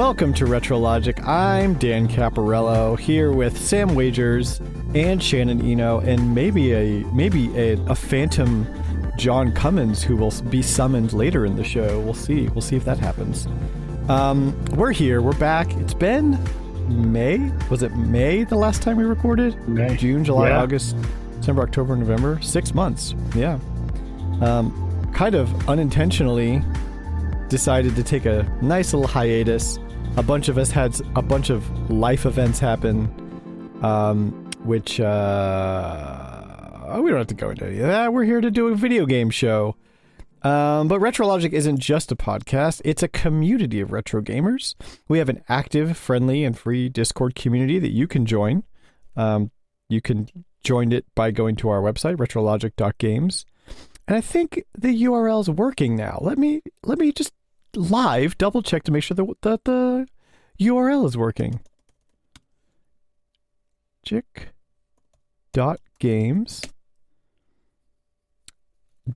Welcome to RetroLogic. I'm Dan Caporello here with Sam Wagers and Shannon Eno, and maybe a phantom John Cummins who will be summoned later in the show. We'll see. We'll see if that happens. We're here. We're back. It's been May. Was it May the last time we recorded? May. June, July, August, September, October, November. 6 months. Yeah. Kind of unintentionally decided to take a nice little hiatus. A bunch of us had a bunch of life events happen, which we don't have to go into any of that. We're here to do a video game show. But RetroLogic isn't just a podcast. It's a community of retro gamers. We have an active, friendly, and free Discord community that you can join. You can join it by going to our website, retrologic.games. And I think the URL is working now. Let me just live double check to make sure that the URL is working. Jick.games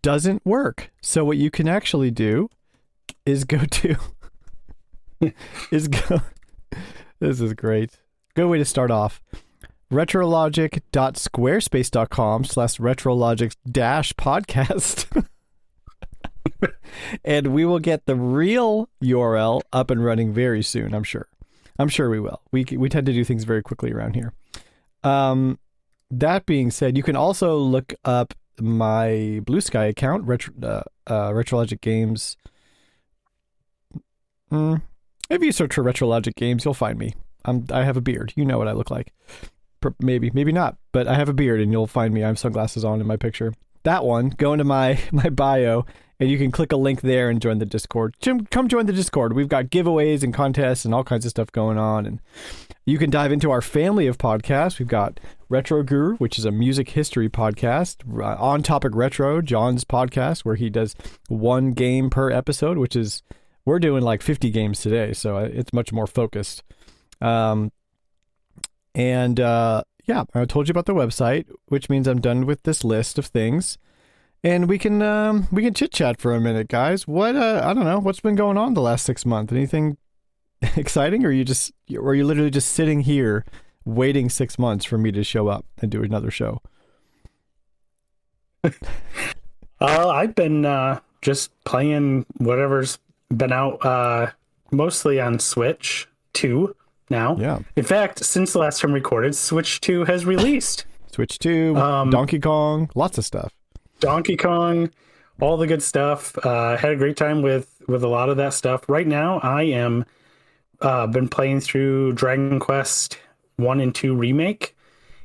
doesn't work. So what you can actually do is go to this is great. Good way to start off. retrologic.squarespace.com/retrologic-podcast. And we will get the real URL up and running very soon, I'm sure. I'm sure we will. We tend to do things very quickly around here. That being said, you can also look up my Blue Sky account, RetroLogic Games. If you search for RetroLogic Games, you'll find me. I have a beard. You know what I look like. Maybe not, but I have a beard and you'll find me. I have sunglasses on in my picture. That one, go into my bio and you can click a link there and join the Discord. Come join the Discord. We've got giveaways and contests and all kinds of stuff going on. And you can dive into our family of podcasts. We've got RetroGroove, which is a music history podcast. On Topic Retro, John's podcast, where he does one game per episode, which is, we're doing like 50 games today. So it's much more focused. Yeah, I told you about the website, which means I'm done with this list of things, and we can chit chat for a minute, guys. What I don't know, what's been going on the last 6 months? Anything exciting, or are you literally just sitting here waiting 6 months for me to show up and do another show? I've been just playing whatever's been out, mostly on Switch 2. Now, yeah. In fact, since the last time recorded, Switch 2 has released. Switch 2, Donkey Kong, lots of stuff. Donkey Kong, all the good stuff. Had a great time with a lot of that stuff. Right now, I am been playing through Dragon Quest 1 and 2 remake,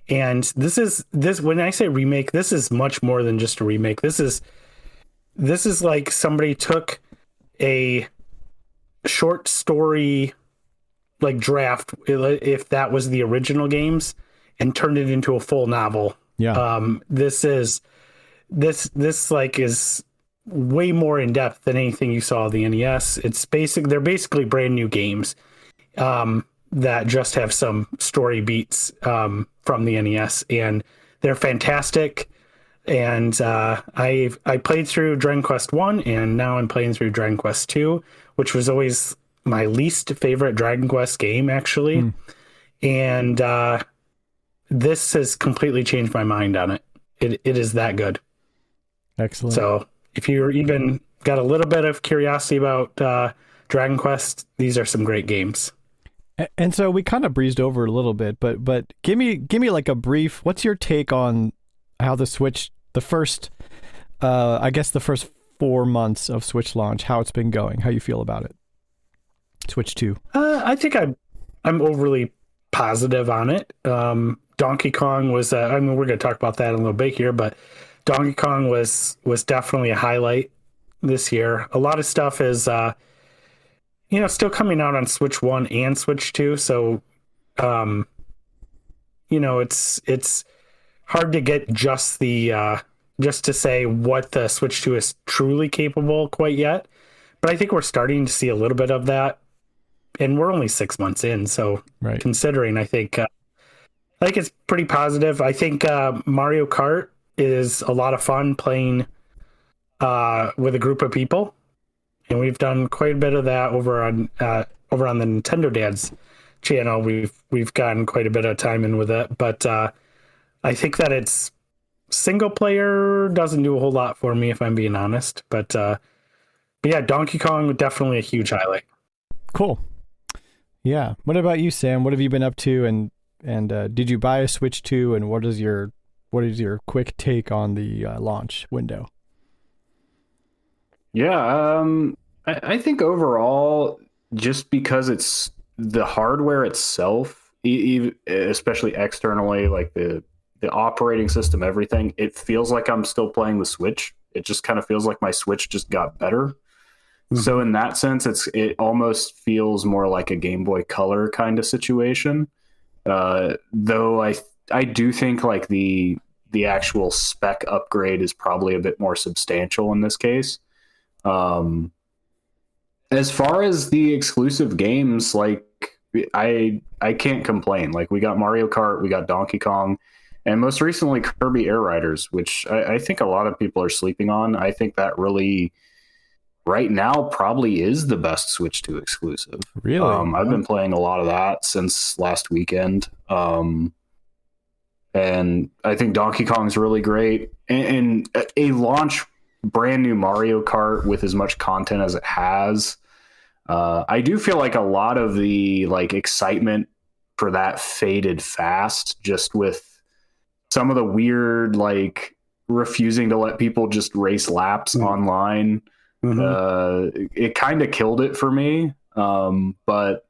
and this when I say remake, this is much more than just a remake. This is like somebody took a short story, like draft, if that was the original games, and turned it into a full novel. Yeah. This is way more in depth than anything you saw on the NES. They're basically brand new games that just have some story beats from the NES, and they're fantastic. And I played through Dragon Quest 1, and now I'm playing through Dragon Quest 2, which was always my least favorite Dragon Quest game, actually. And this has completely changed my mind on it. It is that good. Excellent. So if you're even got a little bit of curiosity about Dragon Quest, these are some great games. And so we kind of breezed over a little bit, but give me like a brief, what's your take on how the Switch, the first 4 months of Switch launch, how it's been going, how you feel about it? Switch 2. I think I'm overly positive on it. Donkey Kong was, we're going to talk about that in a little bit here, but Donkey Kong was definitely a highlight this year. A lot of stuff is, still coming out on Switch 1 and Switch 2. So, it's hard to get just to say what the Switch 2 is truly capable quite yet. But I think we're starting to see a little bit of that. And we're only 6 months in, so right. Considering, I think it's pretty positive. I think Mario Kart is a lot of fun playing with a group of people, and we've done quite a bit of that over on over on the Nintendo Dad's channel, we've gotten quite a bit of time in with it. But I think that it's single player doesn't do a whole lot for me, if I'm being honest. But yeah, Donkey Kong definitely a huge highlight. Cool. Yeah. What about you, Sam? What have you been up to? And did you buy a Switch 2? And what is your quick take on the launch window? Yeah, I think overall, just because it's the hardware itself, especially externally, like the operating system, everything, it feels like I'm still playing the Switch. It just kind of feels like my Switch just got better. Mm-hmm. So in that sense, it almost feels more like a Game Boy Color kind of situation. Though I do think like the actual spec upgrade is probably a bit more substantial in this case. As far as the exclusive games, like I can't complain. Like we got Mario Kart, we got Donkey Kong, and most recently Kirby Air Riders, which I think a lot of people are sleeping on. I think that really right now probably is the best Switch 2 exclusive. Really? I've been playing a lot of that since last weekend. And I think Donkey Kong's really great. And a launch brand new Mario Kart with as much content as it has, I do feel like a lot of the like excitement for that faded fast, just with some of the weird like refusing to let people just race laps online. Mm-hmm. It kind of killed it for me. But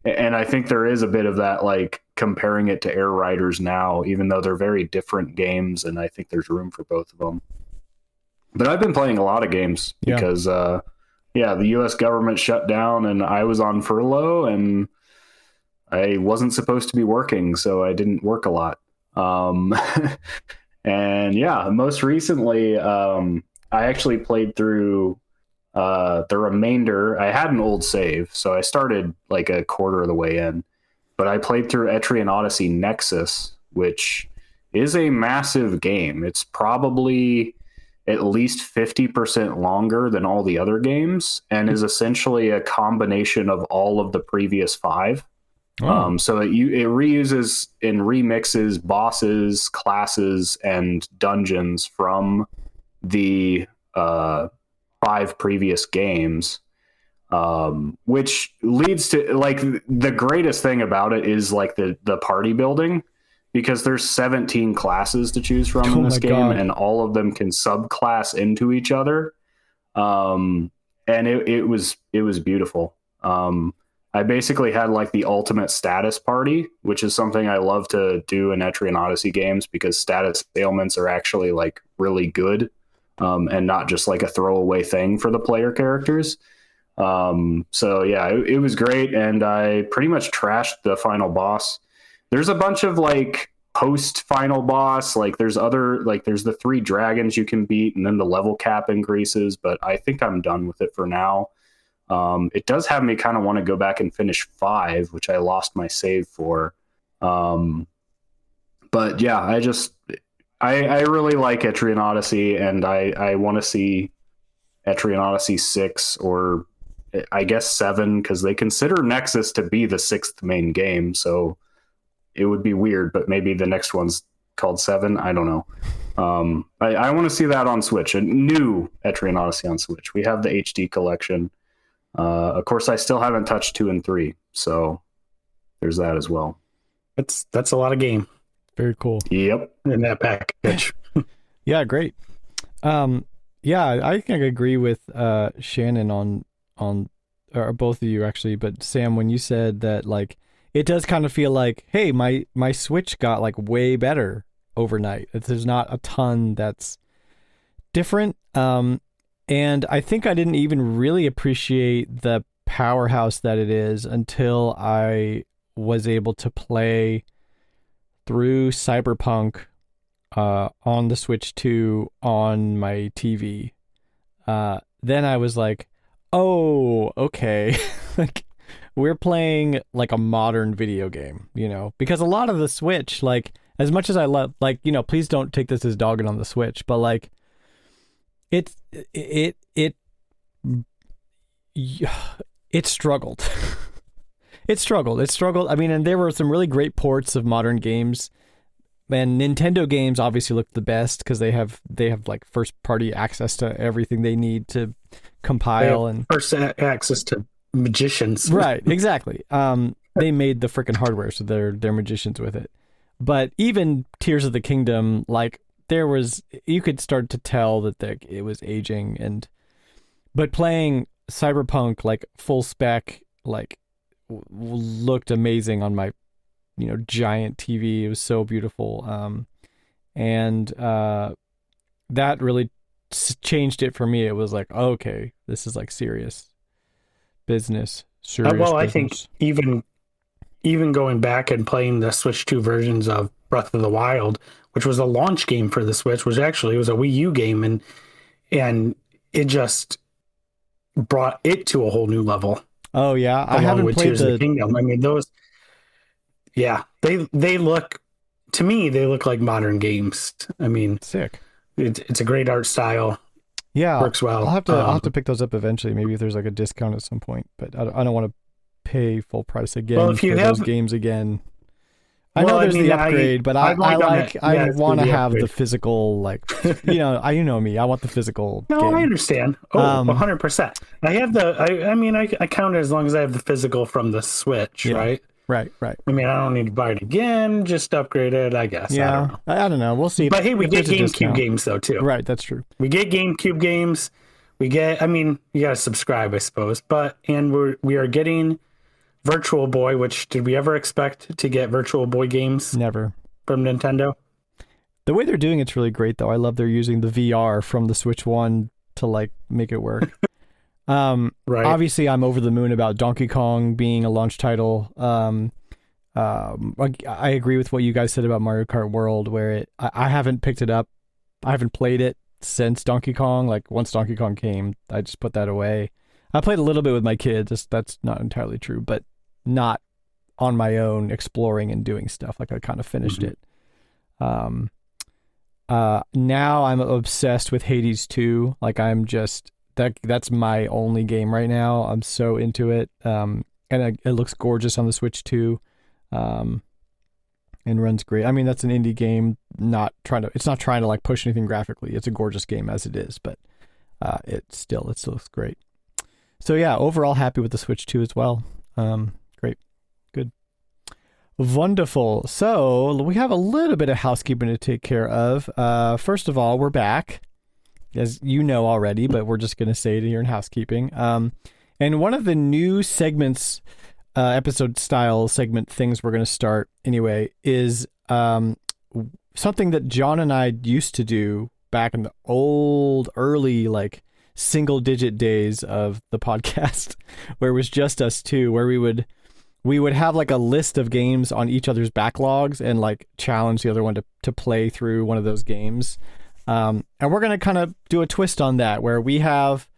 I think there is a bit of that, like comparing it to Air Riders now, even though they're very different games, and I think there's room for both of them. But I've been playing a lot of games because, the U.S. government shut down and I was on furlough and I wasn't supposed to be working, so I didn't work a lot. And yeah, most recently, I actually played through the remainder. I had an old save, so I started like a quarter of the way in, but I played through Etrian Odyssey Nexus, which is a massive game. It's probably at least 50% longer than all the other games and is essentially a combination of all of the previous 5. Oh. So it reuses and remixes bosses, classes, and dungeons from the 5 previous games, which leads to like the greatest thing about it is like the party building, because there's 17 classes to choose from in this game, God. And all of them can subclass into each other. And it was beautiful. I basically had like the ultimate status party, which is something I love to do in Etrian Odyssey games because status ailments are actually like really good, and not just like a throwaway thing for the player characters. So yeah, it was great. And I pretty much trashed the final boss. There's a bunch of like post final boss, like there's the 3 dragons you can beat and then the level cap increases, but I think I'm done with it for now. It does have me kind of want to go back and finish 5, which I lost my save for. But yeah, I really like Etrian Odyssey, and I want to see Etrian Odyssey 6 or I guess 7, because they consider Nexus to be the 6th main game, so it would be weird, but maybe the next one's called 7. I don't know. I want to see that on Switch, a new Etrian Odyssey on Switch. We have the HD collection. Of course, I still haven't touched 2 and 3, so there's that as well. That's a lot of game. Very cool. Yep, in that package. Yeah, great. Yeah, I think I agree with Shannon on or both of you actually, but Sam, when you said that, like, it does kind of feel like, hey, my Switch got like way better overnight. There's not a ton that's different. And I think I didn't even really appreciate the powerhouse that it is until I was able to play through Cyberpunk on the Switch 2 on my TV. Then I was like, oh, okay. Like, we're playing like a modern video game, you know, because a lot of the Switch, like, as much as I love, like, you know, please don't take this as dogging on the Switch, but like, it struggled. It struggled. I mean, and there were some really great ports of modern games. And Nintendo games obviously look the best because they have like first party access to everything they need to compile and first access to magicians. Right, exactly. They made the freaking hardware, so they're magicians with it. But even Tears of the Kingdom, like you could start to tell that it was aging, but playing Cyberpunk like full spec like looked amazing on my giant TV. It was so beautiful. And that really changed it for me. It was like, okay, this is like serious business. I think even going back and playing the Switch 2 versions of Breath of the Wild, which was a launch game for the Switch, it was a Wii U game, and it just brought it to a whole new level. Oh yeah, I haven't played Tears of the Kingdom. I mean, those. Yeah, they look like modern games. I mean, sick. It's a great art style. Yeah, works well. I'll have to pick those up eventually. Maybe if there's like a discount at some point. But I don't want to pay full price again for those games again. I know there's the upgrade, but I want to have the physical, like, you know me. I want the physical. No, game. I understand. 100%. I have I count it as long as I have the physical from the Switch, right? Right. I mean, I don't need to buy it again. Just upgrade it, I guess. Yeah, I don't know. We'll see. But hey, we get GameCube games though too. Right, that's true. We get GameCube games. We get. I mean, you gotta subscribe, I suppose. And we are getting Virtual Boy. Which did we ever expect to get Virtual Boy games? Never. From Nintendo. The way they're doing it's really great though. I love they're using the VR from the Switch 1 to like make it work. Right. Obviously, I'm over the moon about Donkey Kong being a launch title. I agree with what you guys said about Mario Kart World, where I haven't picked it up. I haven't played it since Donkey Kong. Like once Donkey Kong came, I just put that away. I played a little bit with my kids. That's not entirely true, but not on my own exploring and doing stuff. Like I kind of finished it. Now I'm obsessed with Hades 2. Like I'm just that's my only game right now. I'm so into it. And it looks gorgeous on the Switch too. And runs great. I mean, that's an indie game, it's not trying to like push anything graphically. It's a gorgeous game as it is, but it still looks great. So yeah, overall happy with the Switch 2 as well. Great. Good. Wonderful. So we have a little bit of housekeeping to take care of. First of all, we're back, as you know already, but we're just going to say it here in housekeeping. And one of the new segments, episode style segment things we're going to start anyway is something that John and I used to do back in the early like single digit days of the podcast, where it was just us two, where we would have like a list of games on each other's backlogs and like challenge the other one to play through one of those games. And we're going to kind of do a twist on that, where we have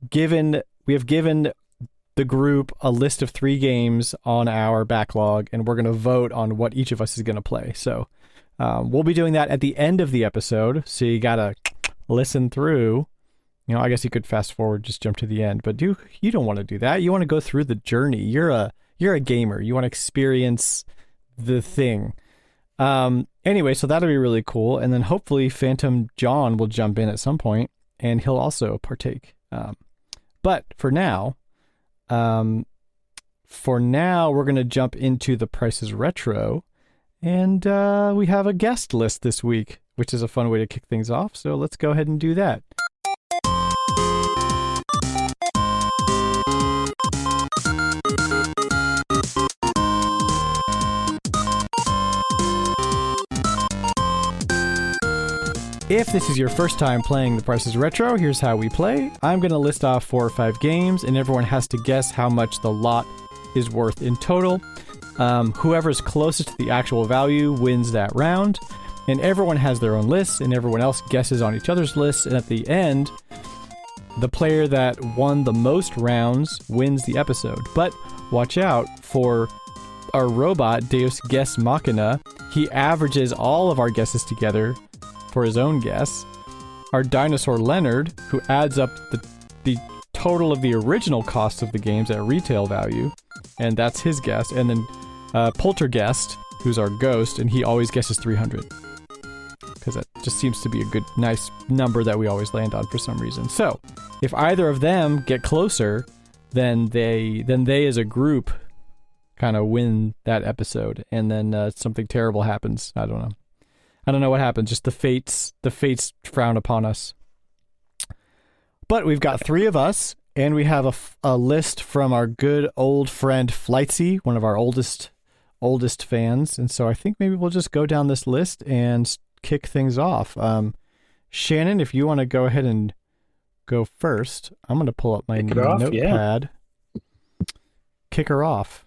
given the group a list of 3 games on our backlog, and we're going to vote on what each of us is going to play. So we'll be doing that at the end of the episode. So you got to listen through. I guess you could fast forward, just jump to the end, but you don't want to do that. You want to go through the journey. You're a gamer. You want to experience the thing. Anyway, so that'll be really cool. And then hopefully Phantom John will jump in at some point and he'll also partake. But for now, we're going to jump into the Prices Retro, and we have a guest list this week, which is a fun way to kick things off. So let's go ahead and do that. If this is your first time playing The Price is Retro, here's how we play. I'm going to list off 4 or 5 games, and everyone has to guess how much the lot is worth in total. Whoever's closest to the actual value wins that round, and everyone has their own lists, and everyone else guesses on each other's lists, and at the end, the player that won the most rounds wins the episode. But watch out for our robot, Deus Guess Machina. He averages all of our guesses together for his own guess. Our dinosaur Leonard, who adds up the total of the original cost of the games at retail value, and that's his guess. And then Polterguest, who's our ghost, and he always guesses 300. Because that just seems to be a good, nice number that we always land on for some reason. So, if either of them get closer, then they as a group kind of win that episode, and then something terrible happens. I don't know what happens. Just the fates frown upon us. But we've got 3 of us, and we have a list from our good old friend Flightsy, one of our oldest fans. And so I think maybe we'll just go down this list and kick things off. Shannon, if you want to go ahead and go first, I'm going to pull up my notepad. Yeah. Kick her off.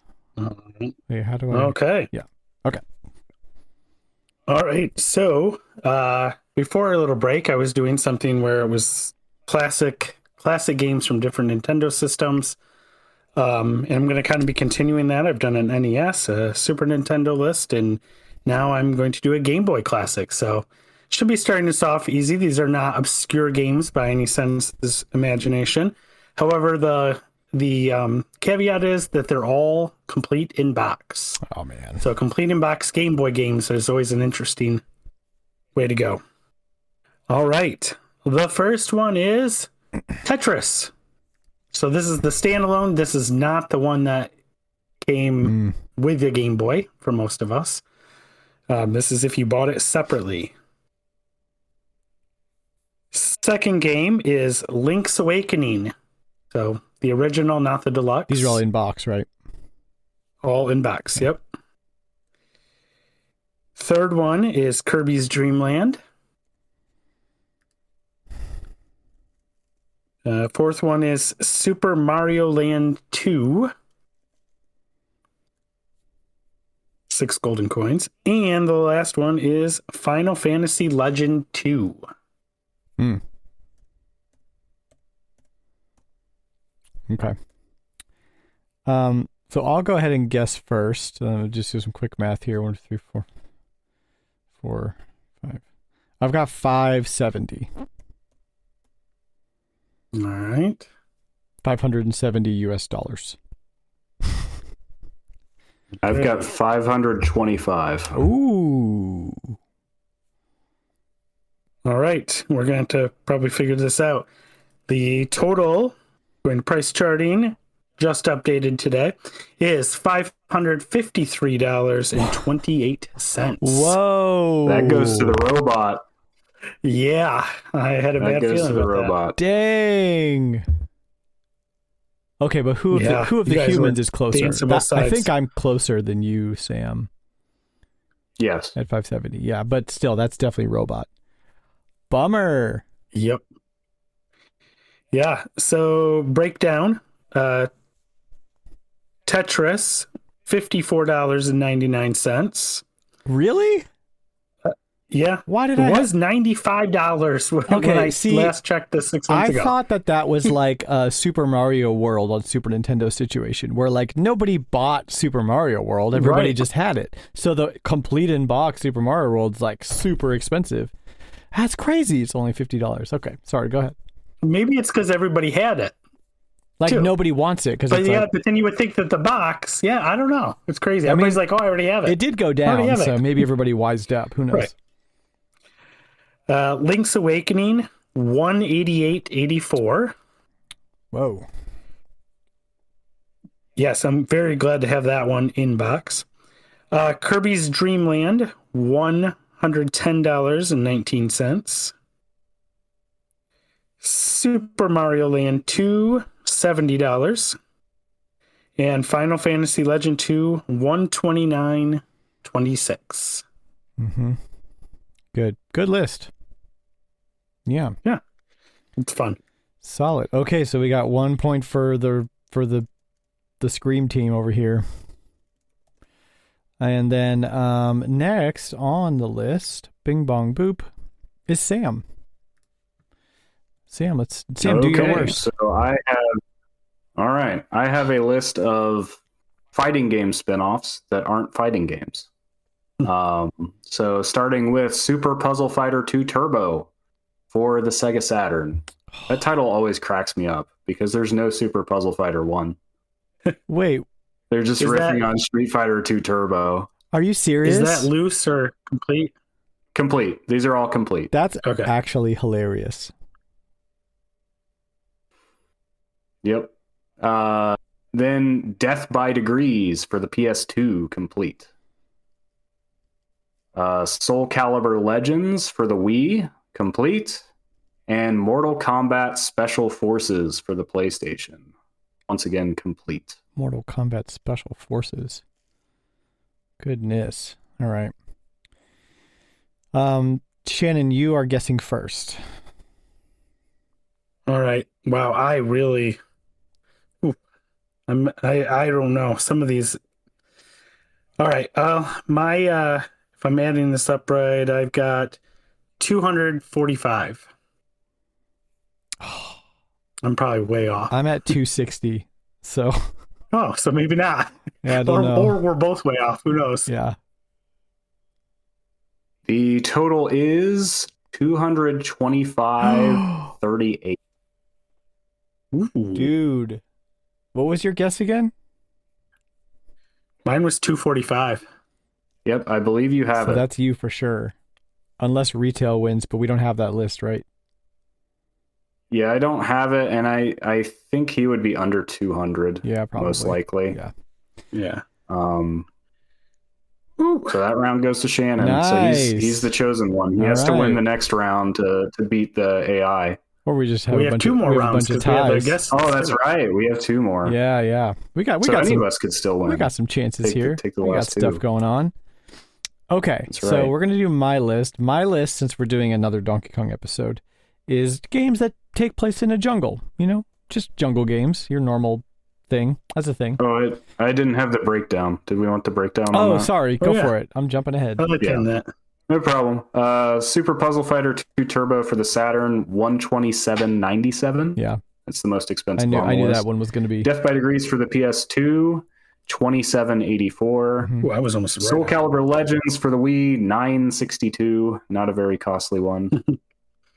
Wait, how do I? Okay. Yeah. Okay. All right. So before a little break, I was doing something where it was classic games from different Nintendo systems. And I'm going to kind of be continuing that. I've done an NES, a Super Nintendo list, and now I'm going to do a Game Boy Classic. So should be starting this off easy. These are not obscure games by any sense of imagination. However, the caveat is that they're all complete in box. Oh, man. So complete in box Game Boy games is always an interesting way to go. All right. The first one is Tetris. So this is the standalone. This is not the one that came with the Game Boy for most of us. This is if you bought it separately. Second game is Link's Awakening. So the original, not the deluxe. These are all in box, right? All in box, yep. Third one is Kirby's Dream Land. Fourth one is Super Mario Land 2. 6 golden coins. And the last one is Final Fantasy Legend 2. Okay. So I'll go ahead and guess first. Just do some quick math here. 1, 2, 3, 4, 4, 5. I've got 570. All right. $570. I've got 525. Ooh. All right. We're going to probably figure this out. The total, going to price charting, just updated today, is $553.28. Whoa. That goes to the robot. Yeah. I had a bad feeling to the about robot. Dang. Okay, but who of the humans is closer? I think I'm closer than you, Sam. Yes. At 570. Yeah, but still, that's definitely robot. Bummer. Yep. Yeah. So breakdown. Tetris, $54.99. Really? Yeah. Why did it was $95 when I last checked this 6 months ago. I thought that was like a Super Mario World on Super Nintendo situation where like nobody bought Super Mario World. Everybody just had it. So the complete in box Super Mario World's like super expensive. That's crazy. It's only $50. Okay. Sorry. Go ahead. Maybe it's because everybody had it. Like nobody wants it. But then you would think that the box, I don't know. It's crazy. Everybody's like, oh, I already have it. It did go down. So maybe everybody wised up. Who knows? Right. Link's Awakening, $188.84. Whoa. Yes, I'm very glad to have that one in box. Kirby's Dream Land, $110.19. Super Mario Land 2, $70. And Final Fantasy Legend 2, $129.26. Mm-hmm. Good list. Yeah. It's fun. Solid. Okay, so we got 1 point for the Scream team over here. And then next on the list, bing bong boop, is Sam. Sam, do your worst. So I have a list of fighting game spin-offs that aren't fighting games. So starting with Super Puzzle Fighter 2 Turbo for the Sega Saturn. That title always cracks me up because there's no Super Puzzle Fighter 1. Wait, They're just riffing on Street Fighter 2 Turbo. Are you serious? Is that loose or complete? Complete. These are all complete. That's Okay. actually hilarious. Yep. Then Death by Degrees for the PS2, complete. Soul Calibur Legends for the Wii, complete. And Mortal Kombat Special Forces for the PlayStation, once again, complete. Mortal Kombat Special Forces. Goodness. All right. Shannon, you are guessing first. All right. Wow. I really. I don't know. Some of these. All right. If I'm adding this up right, I've got 245. I'm probably way off. I'm at 260. So. Oh, so maybe not. Yeah, I don't know. Or we're both way off. Who knows? Yeah. The total is 225.38. Ooh. Dude. What was your guess again? Mine was 245. Yep, I believe you have So it. that's you for sure. Unless retail wins, but we don't have that list, right? Yeah, I don't have it, and I think he would be under 200. Yeah, probably. Most likely. Yeah. Yeah. So that round goes to Shannon. Nice. So he's the chosen one. He All has to win right. the next round to beat the AI. Or we just have We a have bunch two of, more we have a rounds bunch of because we have the ties. guests. Oh, that's right. We have two more. Yeah. We got So any some of us could still win. we got some chances here. Take the We got last stuff two. going on. Okay, That's so right. we're gonna do my list. My list, since we're doing another Donkey Kong episode, is games that take place in a jungle. You know, just jungle games. Your normal thing. That's a thing. Oh, I didn't have the breakdown. Did we want the breakdown? Oh, on that? sorry. Go yeah. for it. I'm jumping ahead. I like Yeah. that. No problem. Super Puzzle Fighter 2 Turbo for the Saturn, 127.97. Yeah, That's the most expensive. I on the knew list. that one was gonna be. Death by Degrees for the PS2, 27.84. Mhm. Ooh, I was almost right. Soul Calibur Legends for the Wii, 962. Not a very costly one.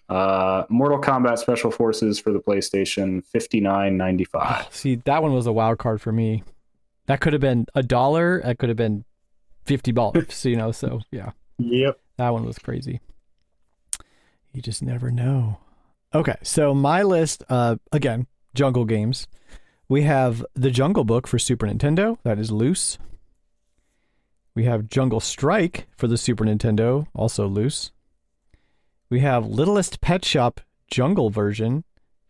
Mortal Kombat Special Forces for the PlayStation, 59.95. See, that one was a wild card for me. That could have been $1. That could have been $50. You know, so yeah, Yep. that one was crazy. You just never know. Okay, so my list, again, jungle games. We have the Jungle Book for Super Nintendo. That is loose. We have Jungle Strike for the Super Nintendo, also loose. We have Littlest Pet Shop Jungle version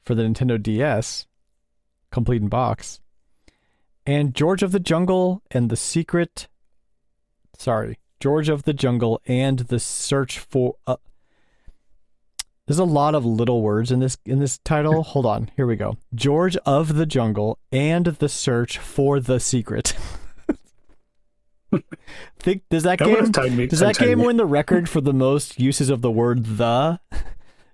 for the Nintendo DS, complete in box. And George of the Jungle and the Secret... Sorry. George of the Jungle and the Search for... There's a lot of little words in this title. Hold on. Here we go. George of the Jungle and the Search for the Secret. Does that game win the record for the most uses of the word the?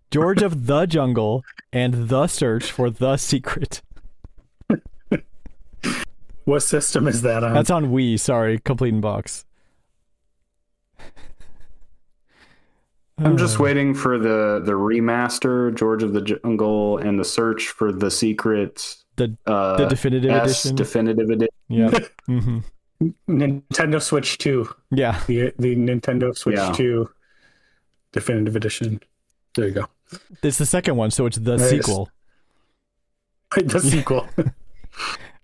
George of the Jungle and the Search for the Secret. What system is that on? That's on Wii. Sorry, complete in box. I'm just waiting for the remaster, George of the Jungle, and the Search for the Secret. The definitive edition. Definitive edition. Yeah. Mm-hmm. Nintendo Switch 2. Yeah. The Nintendo Switch Yeah. 2 Definitive Edition. There you go. It's the second one, so it's the Nice. sequel. The sequel.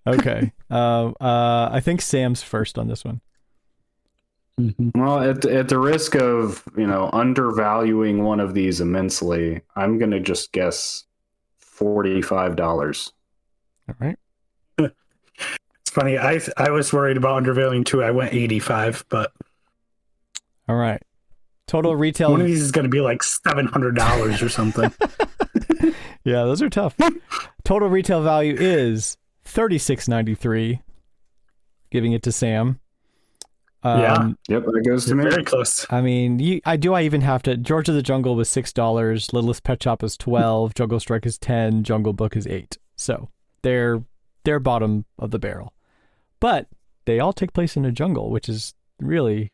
Okay. I think Sam's first on this one. Well, at the risk of undervaluing one of these immensely, I'm gonna just guess $45. All right. It's funny. I was worried about undervaluing too. I went 85, but All right. Total retail. one of these is going to be like $700 or something. Yeah, those are tough. Total retail value is $36.93. Giving it to Sam. Yeah. Yep, that goes to me. Very close. I mean, I even have to. George of the Jungle was $6. Littlest Pet Shop is $12. Jungle Strike is $10. Jungle Book is $8. So they're bottom of the barrel, but they all take place in a jungle, which is really,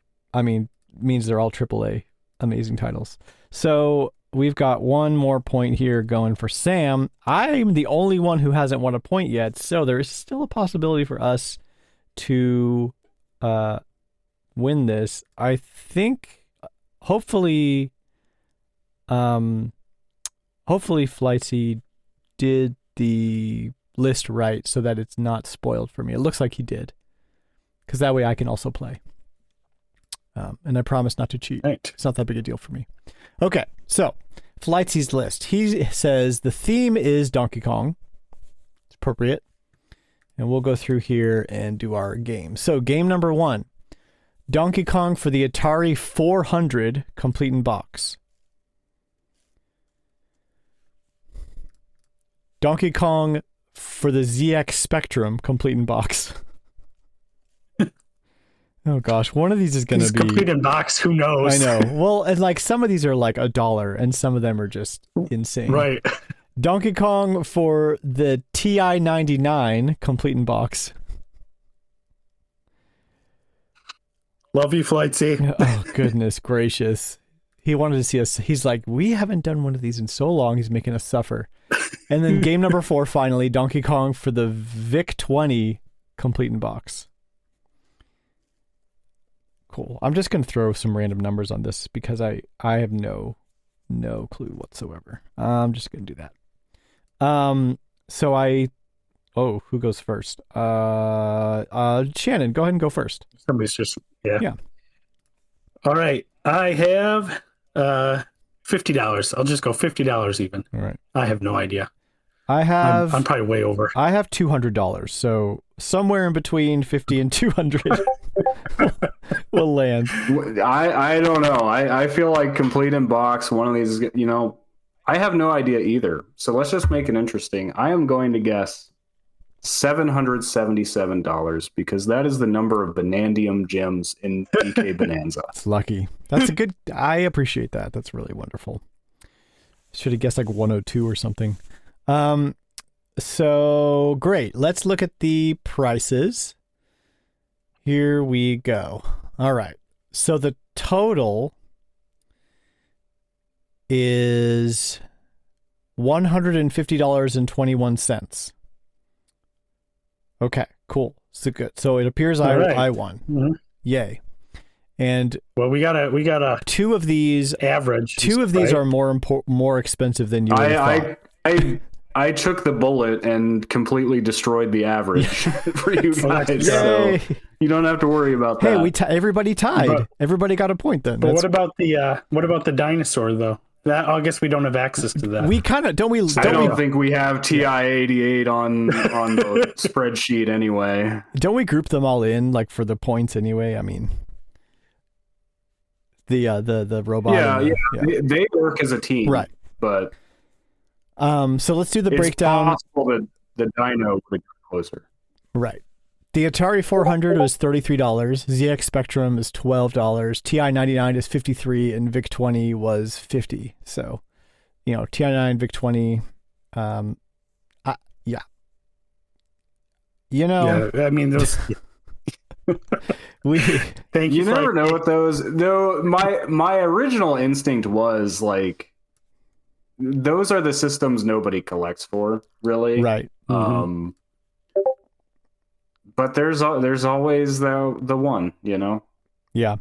means they're all AAA amazing titles. So we've got one more point here going for Sam. I'm the only one who hasn't won a point yet, so there is still a possibility for us to win this. I think hopefully Flightsy did the list right so that it's not spoiled for me. It looks like he did, because that way I can also play. And I promise not to cheat. Right. It's not that big a deal for me. Okay, so Flightsy's list. He says the theme is Donkey Kong. It's appropriate. And we'll go through here and do our game. So game number 1, Donkey Kong for the Atari 400 complete in box. Donkey Kong for the ZX Spectrum complete in box. Oh gosh, one of these is going to be complete in box. Who knows? I know. Well, and like some of these are like $1, and some of them are just insane. Right. Donkey Kong for the TI-99 complete in box. Love you, Flightsy. Oh goodness gracious! He wanted to see us. He's like, we haven't done one of these in so long. He's making us suffer. And then game number 4, finally, Donkey Kong for the VIC-20 complete in box. Cool. I'm just going to throw some random numbers on this because I have no clue whatsoever. I'm just going to do that. Who goes first? Shannon, go ahead and go first. Somebody's just, Yeah. All right. I have $50. I'll just go $50 even. All right. I have no idea. I'm probably way over. I have $200, so somewhere in between 50 and 200 will land. I don't know. I feel like complete in box, one of these is, I have no idea either. So let's just make it interesting. I am going to guess $777 because that is the number of Bonandium gems in DK Bonanza. It's lucky. That's a good. I appreciate that. That's really wonderful. Should have guessed like 102 or something. So great. Let's look at the prices. Here we go. All right. So the total is $150.21. Okay, cool. So good. So it appears I won. Mm-hmm. Yay. And well, we got a two of these average. Two of these are more expensive than you would have thought. I took the bullet and completely destroyed the average for you guys. Yay. So you don't have to worry about that. Hey, everybody tied. Everybody got a point then. But what about the dinosaur though? That I guess we don't have access to that. We kind of don't. I don't think we have TI-88 on the spreadsheet anyway. Don't we group them all in like for the points anyway? I mean, the robot. Yeah. They work as a team, right? But so let's do the breakdown. It's possible that the dino would get closer. Right. The Atari 400 was $33. ZX Spectrum is $12. TI-99 is $53, and VIC-20 was $50. So, TI-99, VIC-20, yeah. Yeah, I mean those. Thank you. You never know what those. Though my original instinct was like, those are the systems nobody collects for, really. Right. Mm-hmm. But there's always the one, Yeah.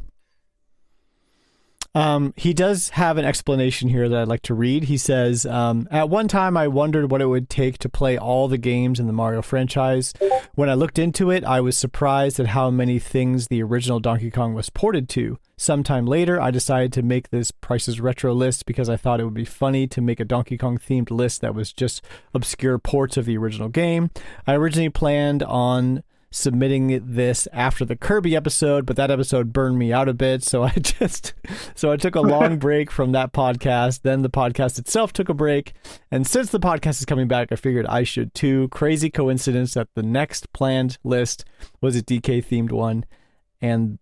He does have an explanation here that I'd like to read. He says, at one time I wondered what it would take to play all the games in the Mario franchise. When I looked into it, I was surprised at how many things the original Donkey Kong was ported to. Sometime later, I decided to make this Price's Retro list because I thought it would be funny to make a Donkey Kong themed list that was just obscure ports of the original game. I originally planned on submitting this after the Kirby episode, but that episode burned me out a bit, so I took a long break from that podcast. Then the podcast itself took a break, and since the podcast is coming back, I figured I should too. Crazy coincidence that the next planned list was a DK themed one, and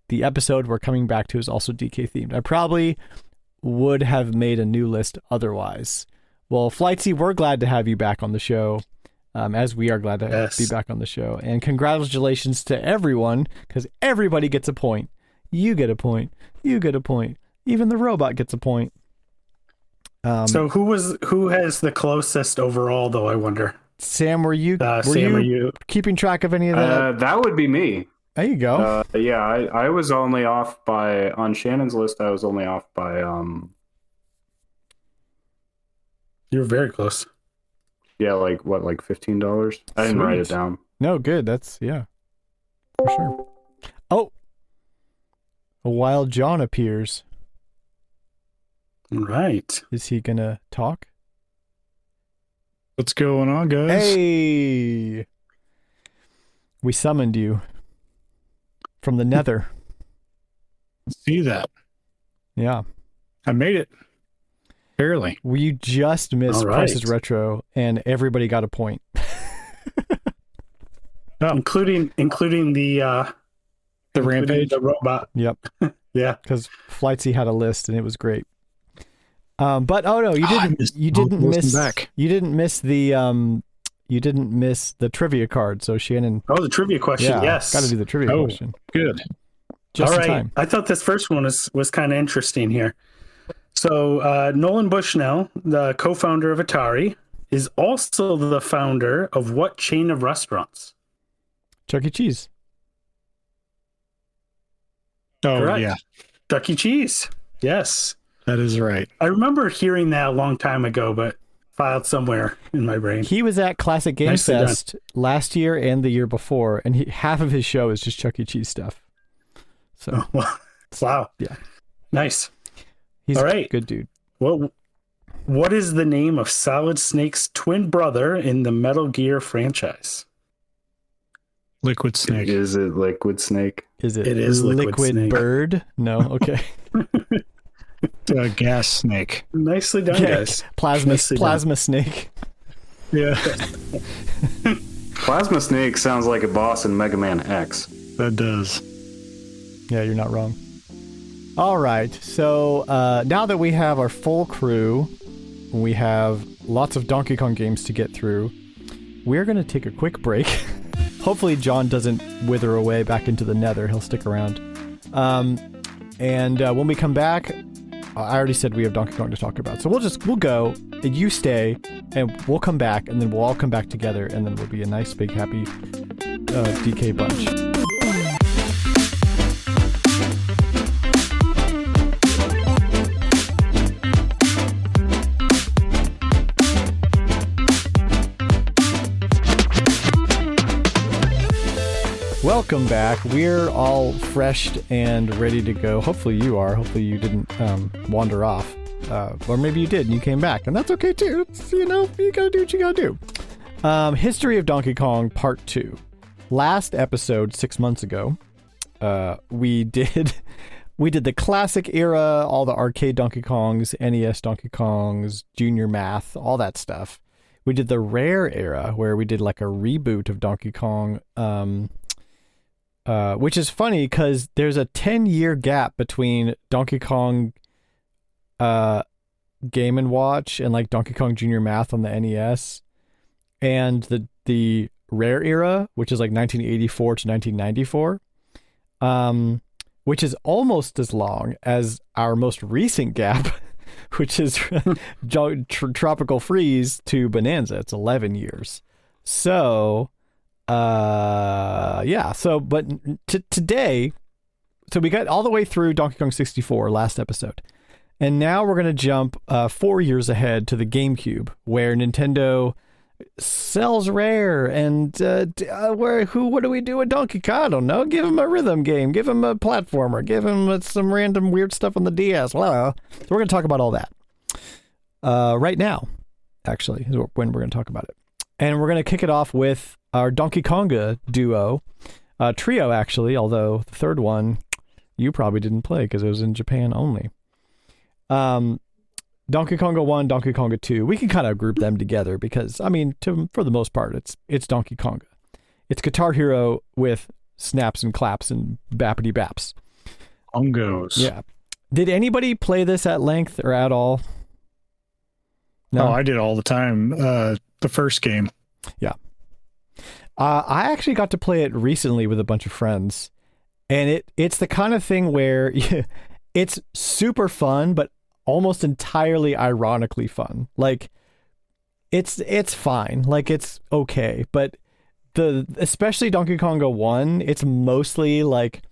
the episode we're coming back to is also DK themed. I probably would have made a new list otherwise. Well, Flightsy, we're glad to have you back on the show. As we are glad to be back on the show. And congratulations to everyone, because everybody gets a point. You get a point. You get a point. Even the robot gets a point. So who has the closest overall, though, I wonder? Sam, were you Sam, are you? keeping track of any of that? That would be me. There you go. Yeah, I was only off by, on Shannon's list, I was only off by You were very close. yeah, like what, like $15? I didn't write it Sweet. down. No, good. That's for sure. Oh, a Wild John appears. Right. Is he gonna talk? What's going on, guys? Hey, we summoned you from the Nether. See that? Yeah, I made it. Barely. you just missed All right. Price is Retro, and everybody got a point. Including the The including rampage. the robot. Yep, Yeah. because Flightsy had a list, and it was great. But oh no, you didn't. You I'll didn't listen miss. back. You didn't miss the. You didn't miss the trivia card. So Shannon. Oh, the trivia question. Yeah, Yes. got to do the trivia Oh. question. Good. Just All in right. time. I thought this first one was kind of interesting here. So Nolan Bushnell, the co-founder of Atari, is also the founder of what chain of restaurants? Chuck E. Cheese. Oh, Correct. yeah. Chuck E. Cheese. Yes. That is right. I remember hearing that a long time ago, but filed somewhere in my brain. He was at Classic Game Nicely done. Fest last year and the year before, and half of his show is just Chuck E. Cheese stuff. So Wow. Yeah. Nice. he's All right. a good dude. What is the name of Solid Snake's twin brother in the Metal Gear franchise? Liquid Snake. Is it Liquid Snake? Is it? It is Liquid Snake. Bird? No. Okay. Gas Snake. Nicely done, Yeah, guys. Plasma Nicely done. Snake. Yeah. Plasma Snake sounds like a boss in Mega Man X. That does. Yeah, you're not wrong. All right. So now that we have our full crew, we have lots of Donkey Kong games to get through. We're going to take a quick break. Hopefully John doesn't wither away back into the Nether. He'll stick around. And when we come back, I already said we have Donkey Kong to talk about. So we'll go, and you stay, and we'll come back, and then we'll all come back together, and then we'll be a nice, big, happy DK bunch. Welcome back. We're all fresh and ready to go. Hopefully you are. Hopefully you didn't wander off. Or maybe you did and you came back. And that's okay too. It's, you gotta do what you gotta do. History of Donkey Kong Part 2. Last episode, 6 months ago, we did the classic era, all the arcade Donkey Kongs, NES Donkey Kongs, Junior Math, all that stuff. We did the Rare era, where we did like a reboot of Donkey Kong, which is funny because there's a 10-year gap between Donkey Kong Game & Watch and like Donkey Kong Junior Math on the NES, and the Rare era, which is like 1984 to 1994, which is almost as long as our most recent gap, which is Tropical Freeze to Bonanza. It's 11 years. So yeah, so but today, so we got all the way through Donkey Kong 64 last episode, and now we're gonna jump 4 years ahead to the GameCube, where Nintendo sells Rare, and what do we do with Donkey Kong? I don't know. Give him a rhythm game, give him a platformer, give him some random weird stuff on the DS. Blah. So we're gonna talk about all that right now. Actually, is when we're gonna talk about it, and we're gonna kick it off with our Donkey Konga duo, trio actually, although the third one you probably didn't play because it was in Japan only. Donkey Konga 1, Donkey Konga 2. We can kind of group them together because, I mean, for the most part, it's Donkey Konga. It's Guitar Hero with snaps and claps and bappity baps. Bongos. Yeah. Did anybody play this at length or at all? No, Oh, I did all the time. The first game. Yeah. I actually got to play it recently with a bunch of friends, and it's the kind of thing where it's super fun, but almost entirely ironically fun. Like, it's fine. Like, it's okay, but especially Donkey Konga 1, it's mostly like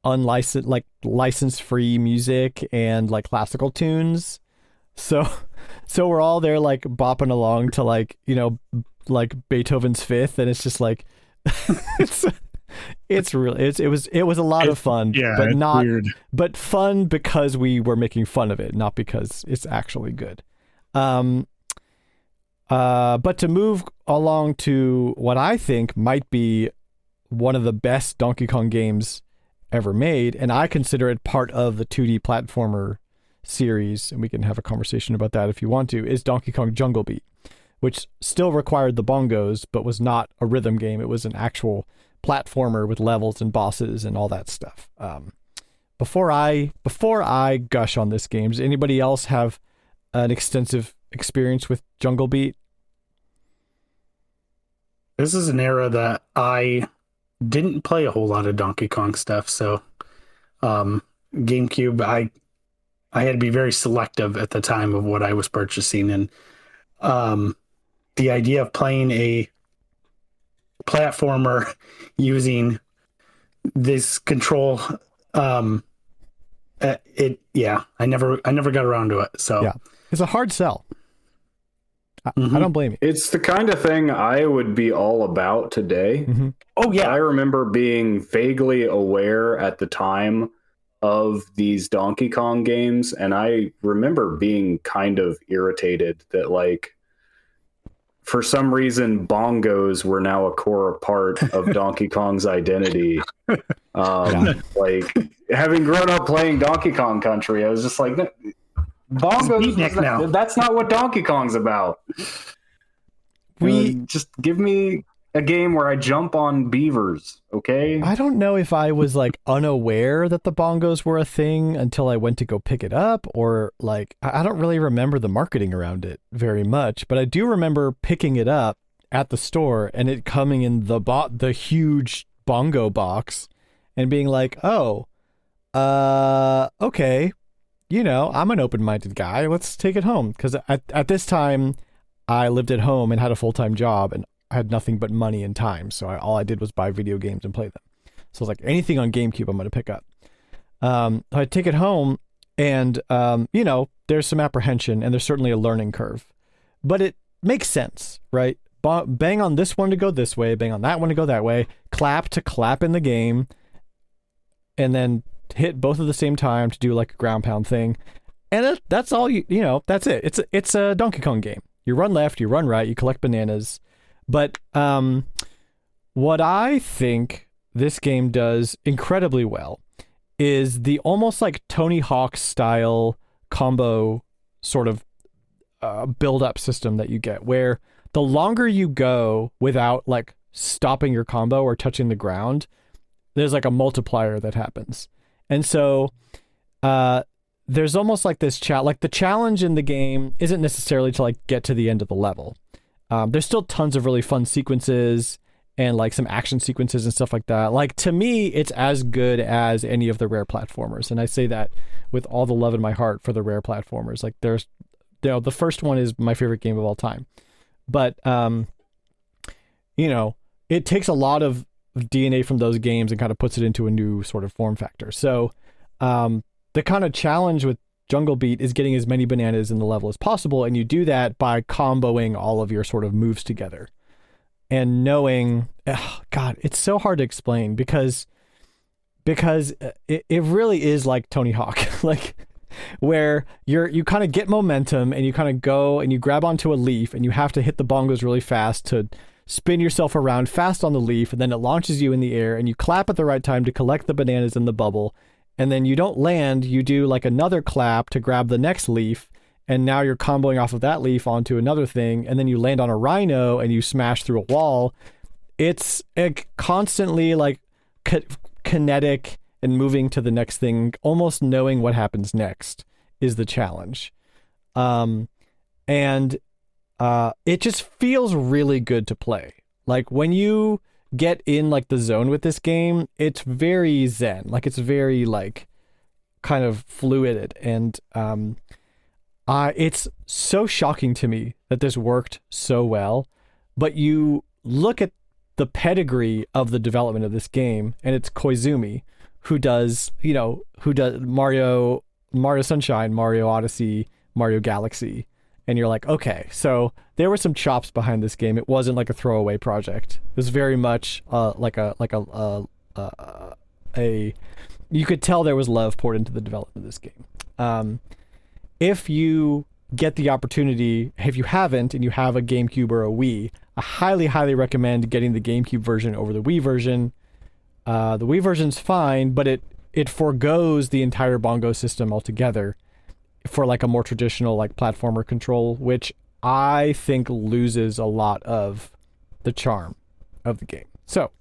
unlicensed, like license-free music and like classical tunes. So we're all there like bopping along to like, you know, like Beethoven's Fifth, and it's just like it was a lot of fun, Yeah, but it's not weird. but fun because we were making fun of it, not because it's actually good. But to move along to what I think might be one of the best Donkey Kong games ever made, and I consider it part of the 2D platformer series, and we can have a conversation about that if you want to, is Donkey Kong Jungle Beat, which still required the bongos, but was not a rhythm game. It was an actual platformer with levels and bosses and all that stuff. Before I gush on this game, does anybody else have an extensive experience with Jungle Beat? This is an era that I didn't play a whole lot of Donkey Kong stuff, so GameCube, I had to be very selective at the time of what I was purchasing, and the idea of playing a platformer using this control, I never got around to it. So yeah, it's a hard sell. I don't blame you. It's the kind of thing I would be all about today. Mm-hmm. Oh yeah, I remember being vaguely aware at the time of these Donkey Kong games, and I remember being kind of irritated that, like, for some reason, bongos were now a core part of Donkey Kong's identity. Like, having grown up playing Donkey Kong Country, I was just like, bongos, that's not what Donkey Kong's about. Just give me a game where I jump on beavers, okay? I don't know if I was like unaware that the bongos were a thing until I went to go pick it up, or like I don't really remember the marketing around it very much, but I do remember picking it up at the store and it coming in the huge bongo box and being like, oh, okay, you know, I'm an open-minded guy. Let's take it home. Because at this time, I lived at home and had a full-time job, and I had nothing but money and time. So all I did was buy video games and play them. So I was like, anything on GameCube, I'm going to pick up. I take it home, and, you know, there's some apprehension, and there's certainly a learning curve. But it makes sense, right? Bang on this one to go this way, bang on that one to go that way, clap to clap in the game, and then hit both at the same time to do like a ground pound thing, and that's all you know. That's it. It's a Donkey Kong game. You run left, you run right, you collect bananas. But what I think this game does incredibly well is the almost like Tony Hawk style combo sort of build up system that you get, where the longer you go without like stopping your combo or touching the ground, there's like a multiplier that happens. And so there's almost like this like the challenge in the game isn't necessarily to like get to the end of the level. There's still tons of really fun sequences and like some action sequences and stuff like that. Like, to me, it's as good as any of the Rare platformers. And I say that with all the love in my heart for the Rare platformers. Like, there's, you know, the first one is my favorite game of all time. But, you know, it takes a lot of DNA from those games and kind of puts it into a new sort of form factor. So the kind of challenge with Jungle Beat is getting as many bananas in the level as possible, and you do that by comboing all of your sort of moves together and knowing, God, it's so hard to explain because it really is like Tony Hawk, like where you kind of get momentum and you kind of go and you grab onto a leaf and you have to hit the bongos really fast to spin yourself around fast on the leaf, and then it launches you in the air, and you clap at the right time to collect the bananas in the bubble, and then you don't land, you do like another clap to grab the next leaf, and now you're comboing off of that leaf onto another thing, and then you land on a rhino and you smash through a wall. It's constantly like kinetic and moving to the next thing, almost knowing what happens next is the challenge. It just feels really good to play. Like, when you get in like the zone with this game, it's very zen. Like, it's very like kind of fluid, and It's so shocking to me that this worked so well, but you look at the pedigree of the development of this game, and it's Koizumi, who does Mario Sunshine, Mario Odyssey, Mario Galaxy, and you're like, okay, so there were some chops behind this game. It wasn't like a throwaway project. It was very much you could tell there was love poured into the development of this game. If you get the opportunity, if you haven't and you have a GameCube or a Wii, I highly recommend getting the GameCube version over the Wii version. The Wii version's fine, but it forgoes the entire bongo system altogether for like a more traditional like platformer control, which I think loses a lot of the charm of the game. So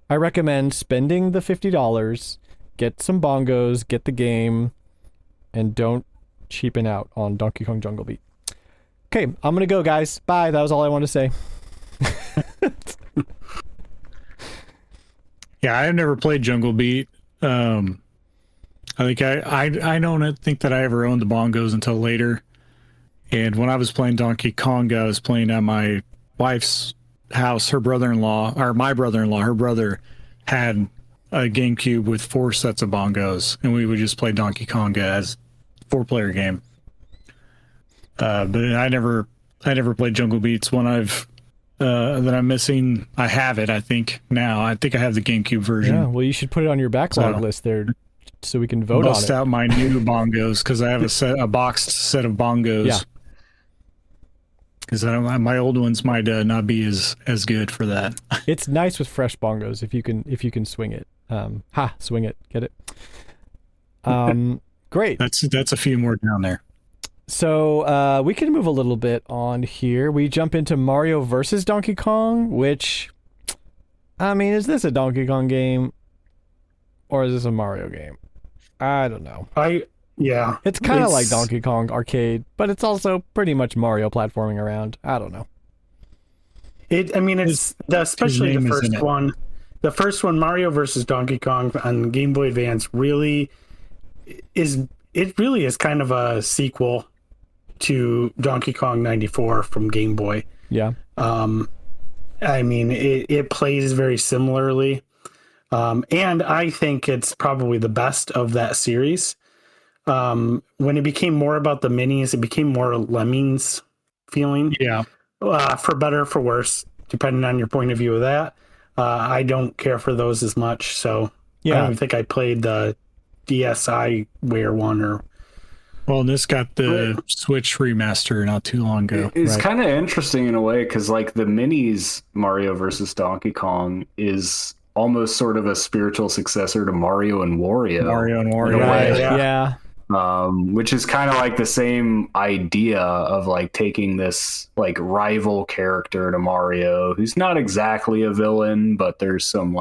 I recommend spending the $50, get some bongos, get the game, and don't cheapen out on Donkey Kong Jungle Beat. Okay, I'm gonna go, guys. Bye. That was all I wanted to say. Yeah, I've never played Jungle Beat. I think I don't think that I ever owned the bongos until later. And when I was playing Donkey Kong, I was playing at my wife's house. Her brother-in-law, or my brother-in-law, her brother had a GameCube with 4 sets of bongos, and we would just play Donkey Kong as 4-player game. But I never played Jungle Beats. One that I'm missing. I have it, I think, now. I think I have the GameCube version. Yeah, well, you should put it on your backlog list there so we can vote on it. Bust out my new bongos, because I have a boxed set of bongos. Yeah. Because my old ones might not be as good for that. It's nice with fresh bongos if you can swing it. Swing it, get it. Great. That's a few more down there. So we can move a little bit on here. We jump into Mario versus Donkey Kong, which, I mean, is this a Donkey Kong game or is this a Mario game? I don't know. It's kind of like Donkey Kong Arcade, but it's also pretty much Mario platforming around. I don't know. Especially the first one. The first one, Mario versus Donkey Kong on Game Boy Advance, really is kind of a sequel to Donkey Kong 94 from Game Boy. Yeah. It plays very similarly. And I think it's probably the best of that series. When it became more about the minis, it became more Lemmings feeling. Yeah. For better or for worse, depending on your point of view of that. I don't care for those as much, so I don't even think I played the DSiWare one. Well, this got the Switch remaster not too long ago. It's kind of interesting in a way, because like the minis Mario versus Donkey Kong is almost sort of a spiritual successor to Mario and Wario. Right, yeah. Which is kind of like the same idea of like taking this like rival character to Mario, who's not exactly a villain, but there's some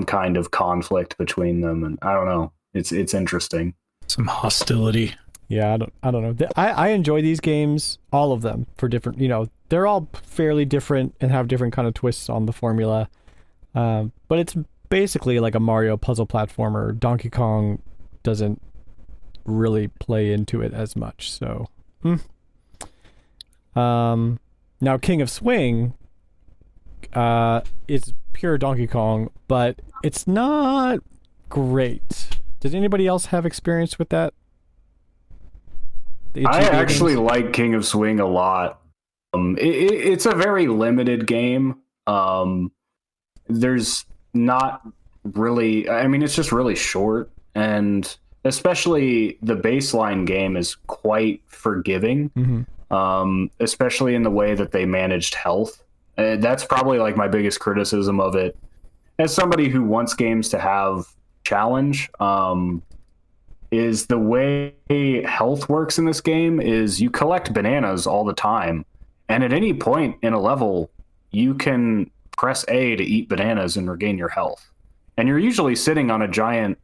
kind of conflict between them, and I don't know. It's interesting. Some hostility. Yeah, I don't know. I enjoy these games, all of them, for different. They're all fairly different and have different kind of twists on the formula. But it's basically like a Mario puzzle platformer. Donkey Kong doesn't really play into it as much. So, now King of Swing is pure Donkey Kong, but it's not great. Did anybody else have experience with that? I actually like King of Swing a lot. It's a very limited game. There's not really, it's just really short, and especially the baseline game is quite forgiving, especially in the way that they managed health. That's probably like my biggest criticism of it. As somebody who wants games to have challenge, is the way health works in this game is you collect bananas all the time, and at any point in a level you can press A to eat bananas and regain your health, and you're usually sitting on a giant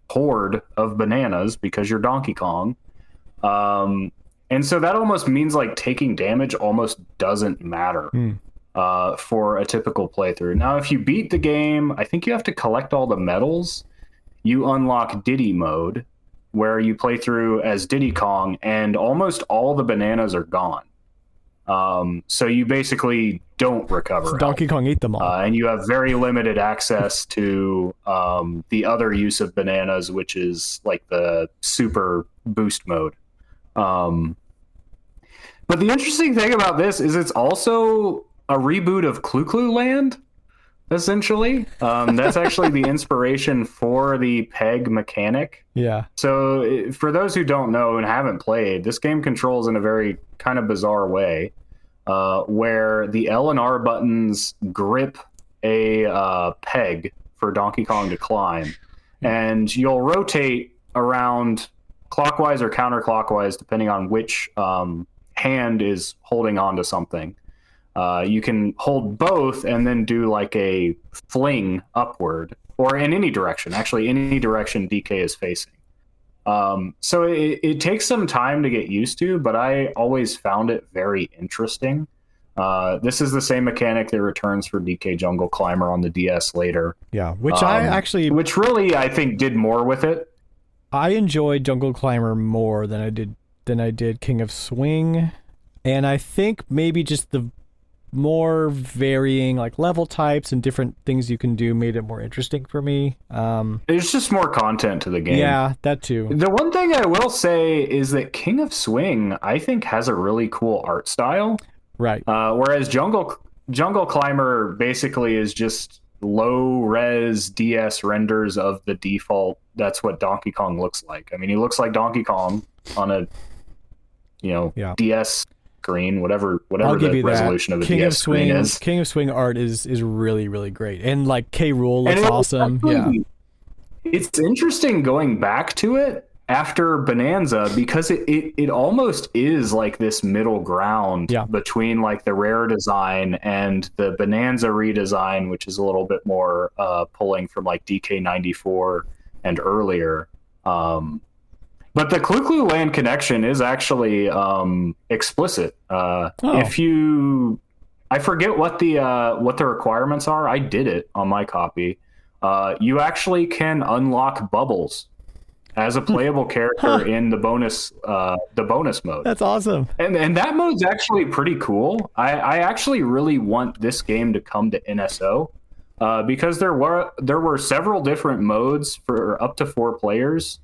horde of bananas because you're Donkey Kong, and so that almost means like taking damage almost doesn't matter for a typical playthrough. Now if you beat the game, I think you have to collect all the medals. You unlock Diddy mode, where you play through as Diddy Kong, and almost all the bananas are gone. So you basically don't recover. So Donkey Kong ate them all. And you have very limited access to the other use of bananas, which is like the super boost mode. But the interesting thing about this is it's also a reboot of Clu Clu Land, essentially. That's actually the inspiration for the peg mechanic. Yeah. So for those who don't know and haven't played, this game controls in a very kind of bizarre way, where the L and R buttons grip a peg for Donkey Kong to climb, and you'll rotate around clockwise or counterclockwise depending on which hand is holding on to something. You can hold both and then do like a fling upward, or in any direction. Actually, any direction DK is facing. So it takes some time to get used to, but I always found it very interesting. This is the same mechanic that returns for DK Jungle Climber on the DS later. Yeah, which which really I think did more with it. I enjoyed Jungle Climber more than I did King of Swing, and I think maybe just the more varying like level types and different things you can do made it more interesting for me. There's just more content to the game. Yeah, that too. The one thing I will say is that King of Swing, I think, has a really cool art style. Right. Whereas Jungle Climber basically is just low res DS renders of the default. That's what Donkey Kong looks like. I mean, he looks like Donkey Kong on a DS screen, whatever the resolution of a DS screen is. King of Swing art is really, really great. And like K. Rool looks awesome. Actually, it's interesting going back to it after Bonanza, because it almost is like this middle ground between like the Rare design and the Bonanza redesign, which is a little bit more pulling from like DK94 and earlier. But the Clu Clu Land connection is actually explicit. If you, I forget what the requirements are. I did it on my copy. You actually can unlock bubbles as a playable character in the bonus mode. That's awesome. And that mode's actually pretty cool. I actually really want this game to come to NSO because there were several different modes for up to 4 players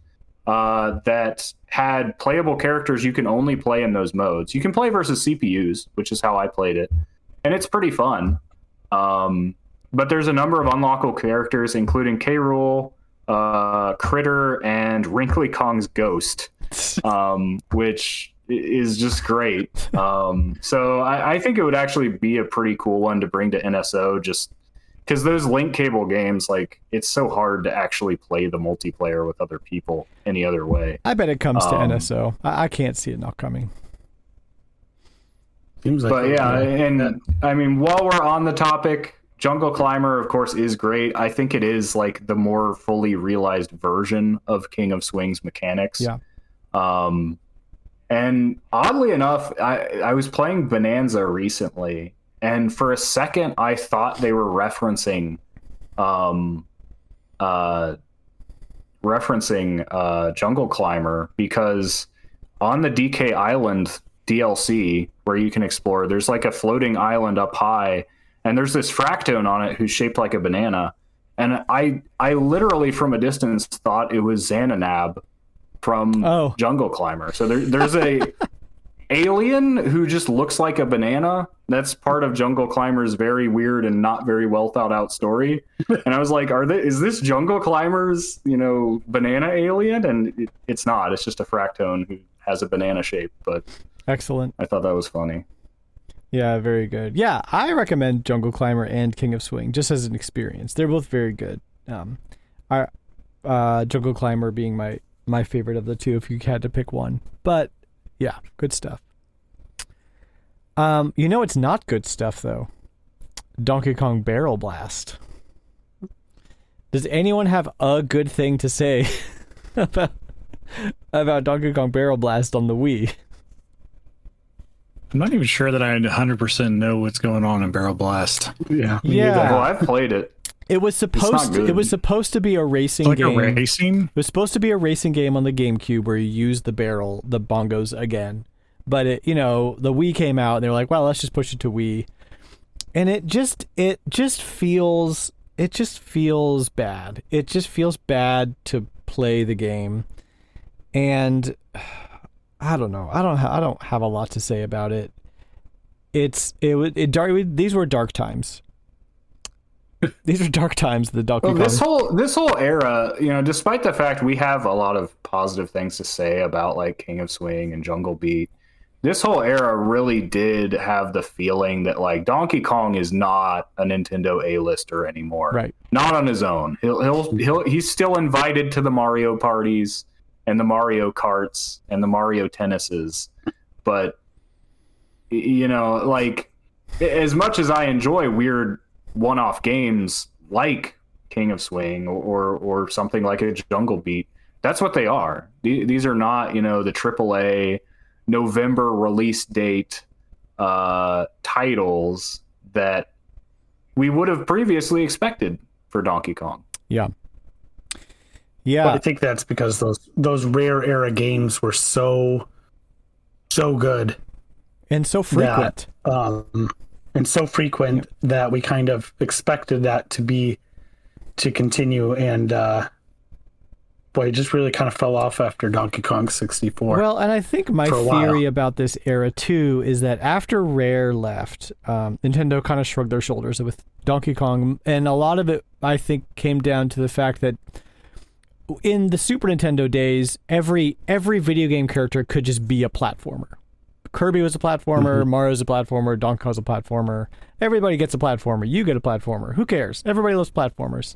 that had playable characters you can only play in those modes. You can play versus CPUs, which is how I played it, and it's pretty fun. But there's a number of unlockable characters, including K. Rool, Critter, and Wrinkly Kong's Ghost, which is just great. So I think it would actually be a pretty cool one to bring to NSO, just because those link cable games, like, it's so hard to actually play the multiplayer with other people any other way. I bet it comes to NSO. I can't see it not coming. Seems like but yeah, and I mean, while we're on the topic, Jungle Climber, of course, is great. I think it is like the more fully realized version of King of Swing's mechanics. Yeah. And oddly enough, I was playing Bonanza recently, and for a second I thought they were referencing Jungle Climber, because on the DK Island DLC where you can explore, there's like a floating island up high, and there's this Fractone on it who's shaped like a banana. And I literally from a distance thought it was Xananab from Jungle Climber. So there's a alien who just looks like a banana. That's part of Jungle Climber's very weird and not very well thought out story. And I was like, is this Jungle Climber's, banana alien? And it's not. It's just a Fractone who has a banana shape. But excellent. I thought that was funny. Yeah, very good. Yeah, I recommend Jungle Climber and King of Swing just as an experience. They're both very good. Jungle Climber being my favorite of the two if you had to pick one. But yeah, good stuff. It's not good stuff though. Donkey Kong Barrel Blast. Does anyone have a good thing to say about Donkey Kong Barrel Blast on the Wii? I'm not even sure that I 100% know what's going on in Barrel Blast. Yeah. Well, I've played it. It was supposed to. It was supposed to be a racing Like game. a racing? It was supposed to be a racing game on the GameCube where you use the bongos again. But the Wii came out and they're like, well, let's just push it to Wii, and it just feels bad. It just feels bad to play the game, and I don't know. I don't have a lot to say about it. These were dark times. These are dark times. The Donkey Kong. This whole era, despite the fact we have a lot of positive things to say about like King of Swing and Jungle Beat, this whole era really did have the feeling that like Donkey Kong is not a Nintendo A-lister anymore. Right. Not on his own. He's still invited to the Mario parties and the Mario Karts and the Mario tennises, but like as much as I enjoy weird one-off games like King of Swing or something like a Jungle Beat, that's what they are. These are not, the AAA November release date titles that we would have previously expected for Donkey Kong. Yeah. Well, I think that's because those rare era games were so good and so frequent. That we kind of expected that to continue, and it just really kind of fell off after Donkey Kong 64. Well, and I think my theory about this era too is that after Rare left, Nintendo kind of shrugged their shoulders with Donkey Kong, and a lot of it I think came down to the fact that in the Super Nintendo days, every video game character could just be a platformer. Kirby was a platformer, Mario's a platformer, Donkey Kong's a platformer. Everybody gets a platformer. You get a platformer. Who cares? Everybody loves platformers.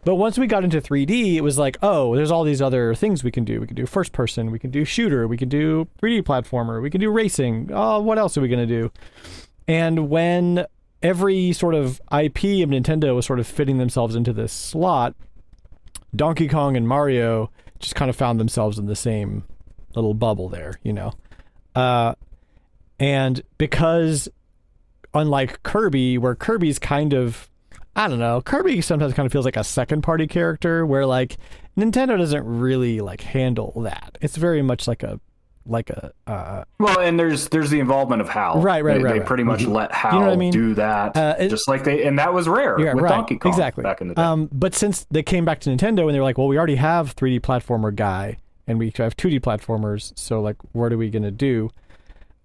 But once we got into 3D, it was like, oh, there's all these other things we can do. We can do first person. We can do shooter. We can do 3D platformer. We can do racing. Oh, what else are we going to do? And when every sort of IP of Nintendo was sort of fitting themselves into this slot, Donkey Kong and Mario just kind of found themselves in the same little bubble there, and because unlike Kirby, where Kirby's kind of, I don't know, Kirby sometimes kind of feels like a second party character where like Nintendo doesn't really like handle that. It's very much like a well, and there's the involvement of Hal. Right. They pretty much let Hal do that, just like and that was rare with Donkey Kong back in the day. But since they came back to Nintendo and they were like, well, we already have 3D platformer guy and we have 2D platformers, so like, what are we gonna do?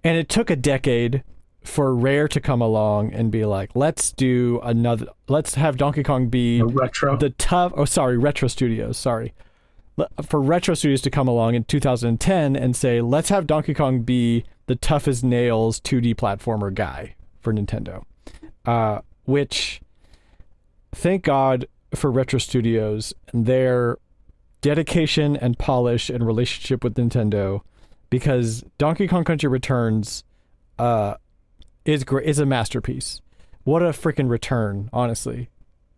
And it took a decade for Rare to come along and be like, let's have Donkey Kong be Retro Studios. For Retro Studios to come along in 2010 and say, let's have Donkey Kong be the tough as nails 2D platformer guy for Nintendo. Which, thank God for Retro Studios and their dedication and polish and relationship with Nintendo, because Donkey Kong Country Returns is a masterpiece. What a freaking return, honestly,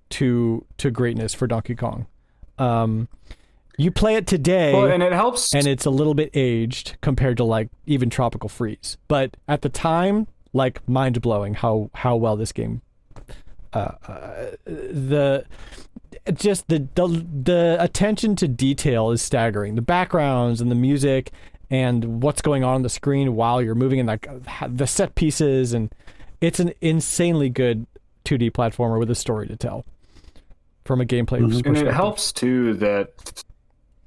to greatness for Donkey Kong. You play it today, and it helps, and it's a little bit aged compared to like even Tropical Freeze. But at the time, like mind blowing how well this game, the attention to detail is staggering. The backgrounds and the music and what's going on the screen while you're moving, and like the set pieces, and it's an insanely good 2D platformer with a story to tell from a gameplay perspective. And it helps too that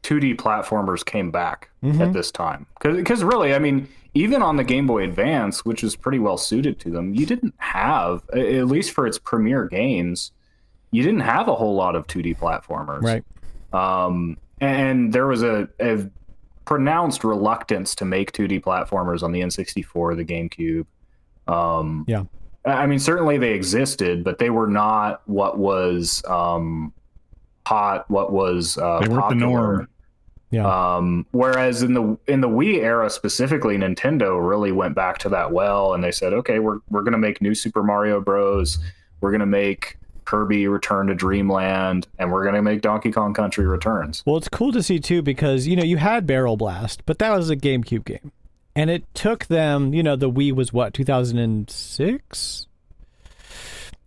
2D platformers came back at this time, because really, I mean, even on the Game Boy Advance, which is pretty well suited to them, you didn't have, at least for its premier games, you didn't have a whole lot of 2D platformers, right? And there was a pronounced reluctance to make 2D platformers on the N64, the GameCube. Yeah. I mean, certainly they existed, but they were not what was hot, what was they weren't popular. the norm. Yeah. Whereas in the Wii era specifically, Nintendo really went back to that well, and they said, okay, we're going to make new Super Mario Bros. We're going to make Kirby Return to Dreamland, and we're going to make Donkey Kong Country Returns. Well, it's cool to see too, because you had Barrel Blast, but that was a GameCube game. And it took them, the Wii was what, 2006?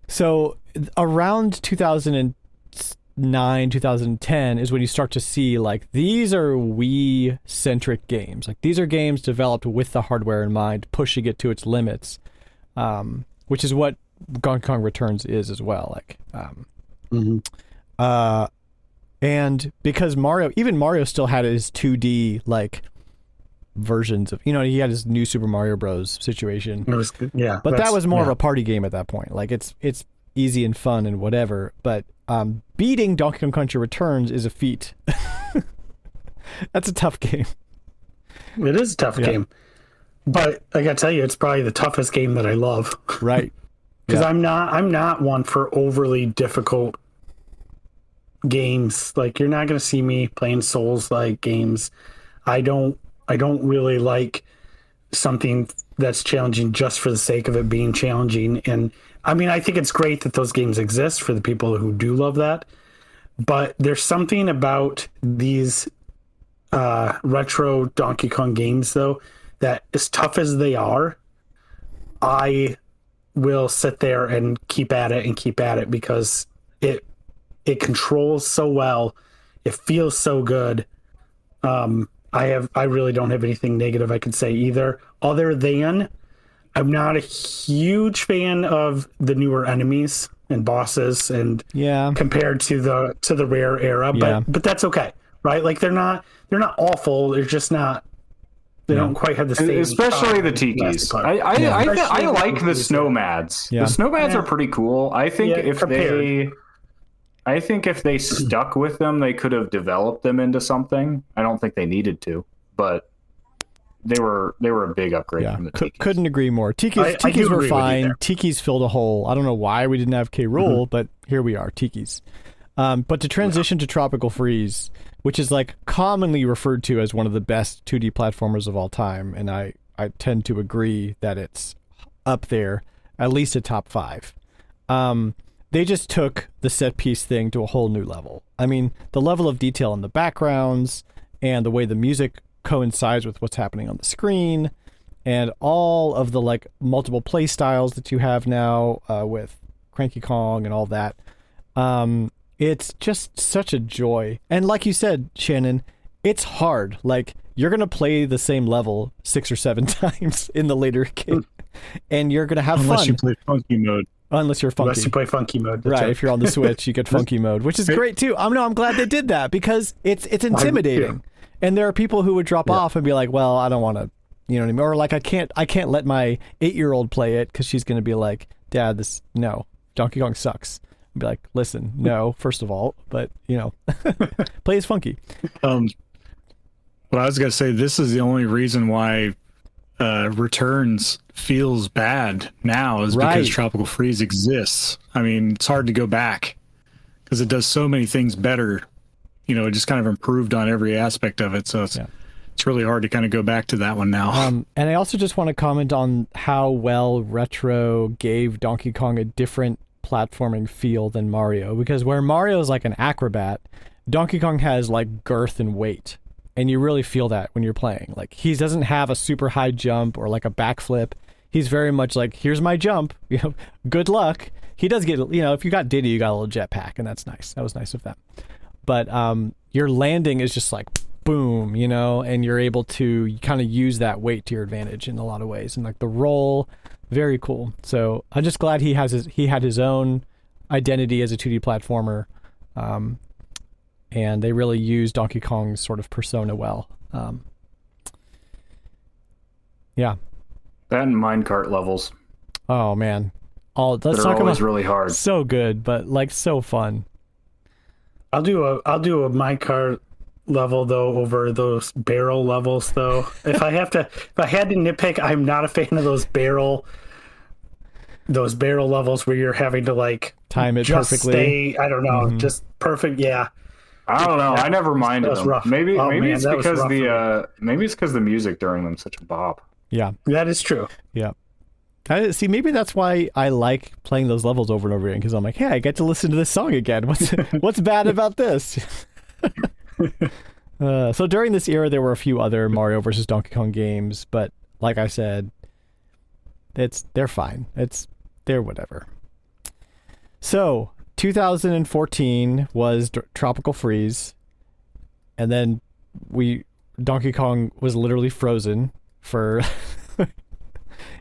So around 2009, 2010 is when you start to see like these are Wii centric games. Like these are games developed with the hardware in mind, pushing it to its limits, which is what Donkey Kong Returns is as well. Like, and because Mario still had his 2D like versions of, he had his new Super Mario Bros. Situation. It was good. Yeah, but that was more of a party game at that point. Like it's easy and fun and whatever. But beating Donkey Kong Country Returns is a feat. That's a tough game. It is a tough game. But I gotta tell you, it's probably the toughest game that I love. Right. Because I'm not one for overly difficult games. Like you're not gonna see me playing Souls-like games. I don't really like something that's challenging just for the sake of it being challenging. And I mean, I think it's great that those games exist for the people who do love that. But there's something about these retro Donkey Kong games, though, that as tough as they are, I will sit there and keep at it because it controls so well. It feels so good. I really don't have anything negative I could say either, other than I'm not a huge fan of the newer enemies and bosses and compared to the Rare era, but that's okay, right? Like they're not awful. They're just not. They don't quite have the same. Especially the Tikis. I like the Snowmads. Yeah. The Snowmads are pretty cool. I think if they stuck with them, they could have developed them into something. I don't think they needed to, but they were a big upgrade from the Tikis. Couldn't agree more. Tikis were fine. Tikis filled a hole. I don't know why we didn't have K. Rool, but here we are, Tikis. But to transition to Tropical Freeze, which is like commonly referred to as one of the best 2D platformers of all time, and I tend to agree that it's up there, at least a top 5. They just took the set piece thing to a whole new level. I mean, the level of detail in the backgrounds and the way the music coincides with what's happening on the screen and all of the like multiple play styles that you have now with Cranky Kong and all that. It's just such a joy. And like you said, Shannon, it's hard. Like you're going to play the same level 6 or 7 times in the later game and you're going to have fun. Unless you play funky mode. Unless you're funky. Unless you play funky mode. Right. If you're on the Switch, you get funky mode, which is great too. I'm glad they did that because it's intimidating. And there are people who would drop off and be like, well, I don't want to, you know what I mean? Or like, I can't let my 8-year-old play it because she's going to be like, Dad, Donkey Kong sucks. I'd be like, listen, no, first of all, but play as funky. Well, I was going to say, this is the only reason why Returns feels bad now is because Tropical Freeze exists. I mean, it's hard to go back because it does so many things better. It just kind of improved on every aspect of it. So it's really hard to kind of go back to that one now. And I also just want to comment on how well Retro gave Donkey Kong a different platforming feel than Mario, because where Mario is like an acrobat, Donkey Kong has like girth and weight. And you really feel that when you're playing. Like, he doesn't have a super high jump or like a backflip. He's very much like, here's my jump. Good luck. He does get, if you got Diddy, you got a little jetpack, and that's nice. That was nice of them. But your landing is just like, boom, and you're able to kind of use that weight to your advantage in a lot of ways. And like the roll, very cool. So I'm just glad he had his own identity as a 2D platformer. And they really used Donkey Kong's sort of persona well. That and minecart levels. Oh man, let's talk about really hard. So good, but like so fun. I'll do a minecart level though over those barrel levels though. If I had to nitpick, I'm not a fan of those barrel levels where you're having to like time it just perfectly. Stay, I don't know, just perfect. Yeah. I don't know. I never minded them. Rough. Maybe it's because maybe it's because the music during them is such a bop. Yeah, that is true. Yeah. See, maybe that's why I like playing those levels over and over again, because I'm like, hey, I get to listen to this song again. What's bad about this? So during this era, there were a few other Mario versus Donkey Kong games, but like I said, they're fine. They're whatever. So 2014 was Tropical Freeze, and then Donkey Kong was literally frozen for.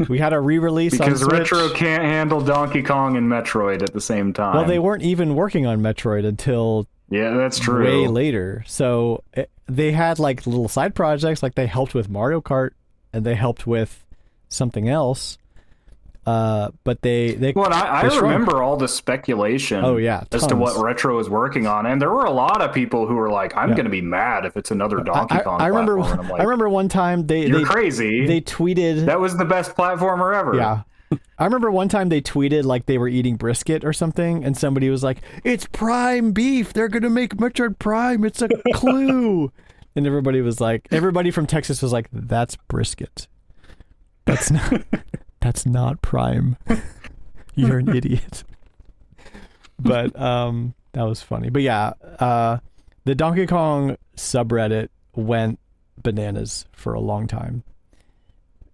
We had a re-release because on Switch. Retro can't handle Donkey Kong and Metroid at the same time. Well, they weren't even working on Metroid until that's true. way later. So they had like little side projects, like they helped with Mario Kart and they helped with something else. But they well, I remember all the speculation. Oh yeah, as to what Retro was working on, and there were a lot of people who were like, "I'm going to be mad if it's another Donkey Kong." I remember. platform. And I'm like, I remember one time You're crazy. They tweeted that was the best platformer ever. Yeah. I remember one time they tweeted like they were eating brisket or something, and somebody was like, "It's prime beef. They're gonna make Metroid Prime. It's a clue." And everybody from Texas was like, "That's brisket. That's not prime. You're an idiot." But that was funny. But yeah, the Donkey Kong subreddit went bananas for a long time.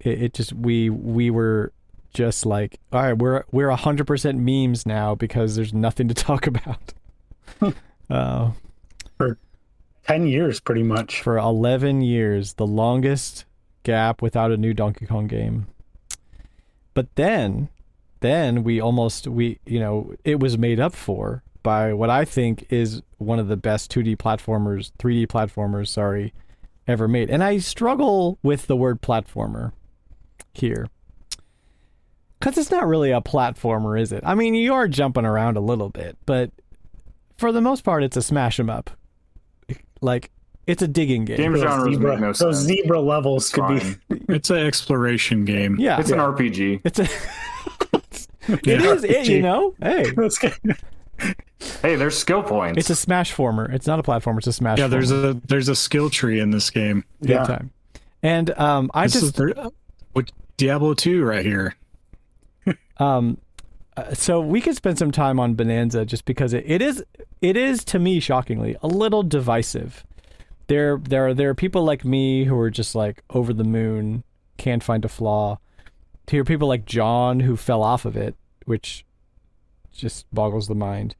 It just we were just like, all right, we're 100% memes now because there's nothing to talk about. For 10 years, pretty much. For 11 years, the longest gap without a new Donkey Kong game. But then it was made up for by what I think is one of the best 3D platformers, ever made. And I struggle with the word platformer here. Because it's not really a platformer, is it? I mean, you are jumping around a little bit, but for the most part, it's a smash 'em up. Like, it's a digging game. Game genres make no those sense. zebra levels could be. It's an exploration game. Yeah. It's an RPG. It's a... It is, hey. That's good. Hey, there's skill points. It's a smash former. It's not a platformer, it's a smash Yeah, former. there's a skill tree in this game. Big time. And with Diablo 2 right here. So we could spend some time on Bonanza just because it is to me, shockingly, a little divisive. There are people like me who are just like over the moon, can't find a flaw. To hear people like John who fell off of it, which just boggles the mind.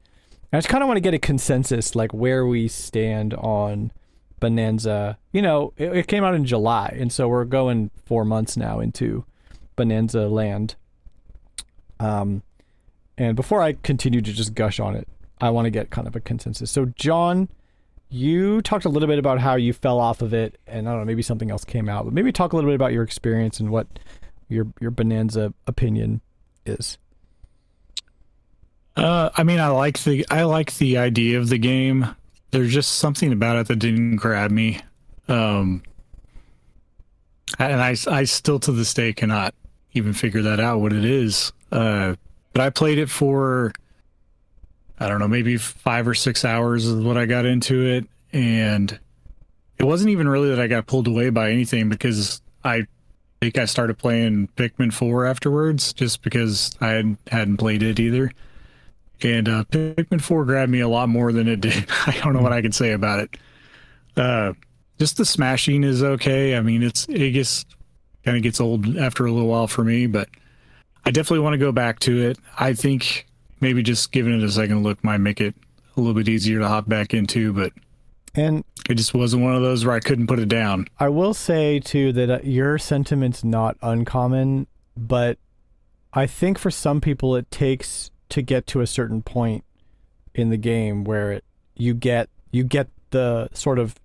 I just kind of want to get a consensus, like where we stand on Bonanza. It came out in July, and so we're going 4 months now into Bonanza land. And before I continue to just gush on it, I want to get kind of a consensus. So, John, you talked a little bit about how you fell off of it, and I don't know, maybe something else came out, but maybe talk a little bit about your experience and what your Bonanza opinion is. I mean, I like the idea of the game. There's just something about it that didn't grab me. And I still to this day cannot even figure that out what it is. But I played it for, I don't know, maybe 5 or 6 hours is what I got into it. And it wasn't even really that I got pulled away by anything, because I think I started playing Pikmin 4 afterwards, just because I hadn't played it either. And Pikmin 4 grabbed me a lot more than it did. I don't know what I can say about it. Just the smashing is okay. I mean, it kind of gets old after a little while for me, but I definitely want to go back to it. I think maybe just giving it a second look might make it a little bit easier to hop back into, but it just wasn't one of those where I couldn't put it down. I will say, too, that your sentiment's not uncommon, but I think for some people it takes to get to a certain point in the game where you get the sort of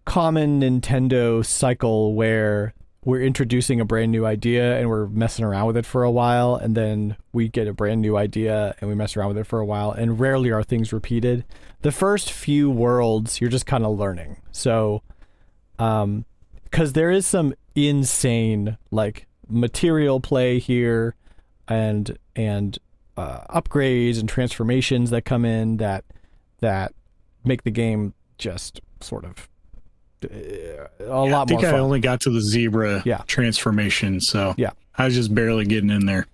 common Nintendo cycle where we're introducing a brand new idea and we're messing around with it for a while, and then we get a brand new idea and we mess around with it for a while, and rarely are things repeated. The first few worlds, you're just kind of learning. So, because there is some insane, like, material play here and upgrades and transformations that come in that make the game just sort of a lot more fun. I think I only got to the zebra transformation, so I was just barely getting in there.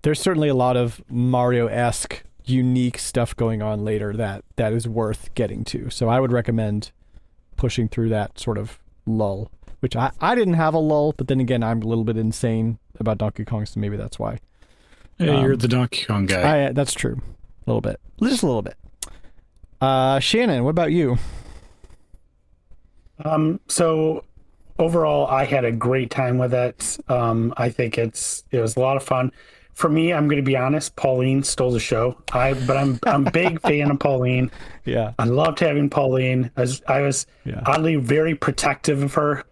There's certainly a lot of Mario-esque unique stuff going on later that is worth getting to. So I would recommend pushing through that sort of lull, which I didn't have a lull, but then again, I'm a little bit insane about Donkey Kong, so maybe that's why. Hey, you're the Donkey Kong guy. That's true. little bit. Just a little bit. Shannon, what about you? So overall, I had a great time with it. I think it was a lot of fun. For me, I'm going to be honest, Pauline stole the show. But I'm a big fan of Pauline. Yeah. I loved having Pauline. I was oddly very protective of her.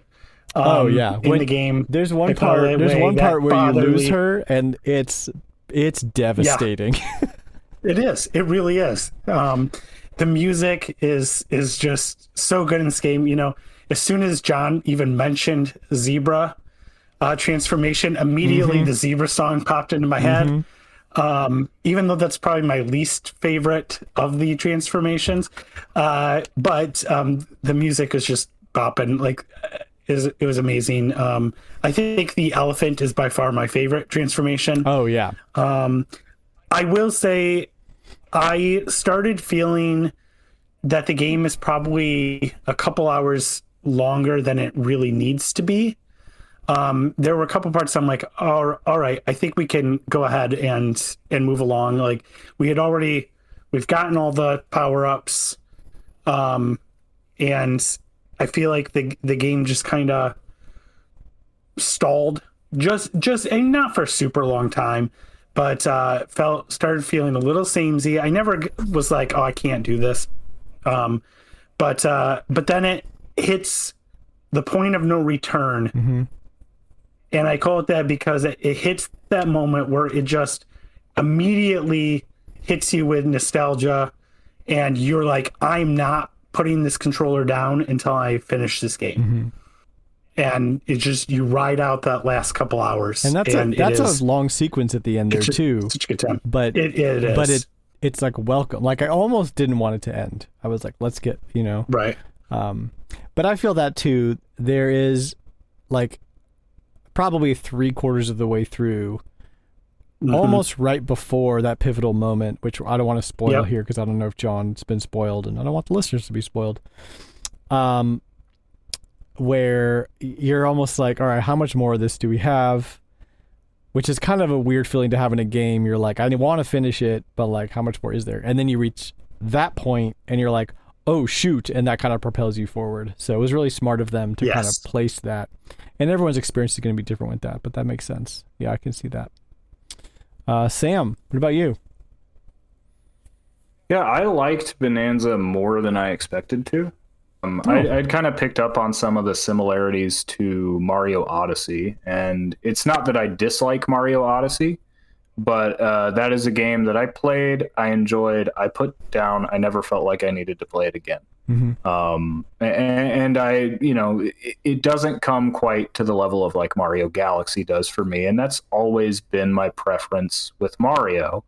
In the game. There's one part where you lose her, and it's devastating. Yeah. It is. It really is. The music is just so good in this game. You know, as soon as John even mentioned Zebra transformation, immediately the Zebra song popped into my head. Even though that's probably my least favorite of the transformations, but the music is just bopping. Like, it was amazing. I think the elephant is by far my favorite transformation. Oh yeah. I will say, I started feeling that the game is probably a couple hours longer than it really needs to be. There were a couple parts I'm like, all right, I think we can go ahead and move along. Like, we've gotten all the power-ups, and I feel like the game just kind of stalled, and not for a super long time, but started feeling a little samey. I never was like, oh, I can't do this, but then it hits the point of no return, and I call it that because it hits that moment where it just immediately hits you with nostalgia, and you're like, I'm not putting this controller down until I finish this game. And it just, you ride out that last couple hours, and that's a long sequence at the end there too. Such a good time, but it is. But it's like welcome. Like, I almost didn't want it to end. I was like, let's get, right. But I feel that too. There is like probably 3/4 of the way through, almost right before that pivotal moment, which I don't want to spoil here because I don't know if John's been spoiled, and I don't want the listeners to be spoiled. Where you're almost like, all right, how much more of this do we have? Which is kind of a weird feeling to have in a game. You're like, I want to finish it, but like, how much more is there? And then you reach that point and you're like, oh shoot, and that kind of propels you forward. So it was really smart of them to kind of place that. And everyone's experience is going to be different with that, but that makes sense. Yeah, I can see that. Sam, what about you? Yeah, I liked Bonanza more than I expected to. I'd kind of picked up on some of the similarities to Mario Odyssey, and it's not that I dislike Mario Odyssey, but that is a game that I played, I enjoyed, I put down, I never felt like I needed to play it again. And I, it doesn't come quite to the level of like Mario Galaxy does for me, and that's always been my preference with Mario,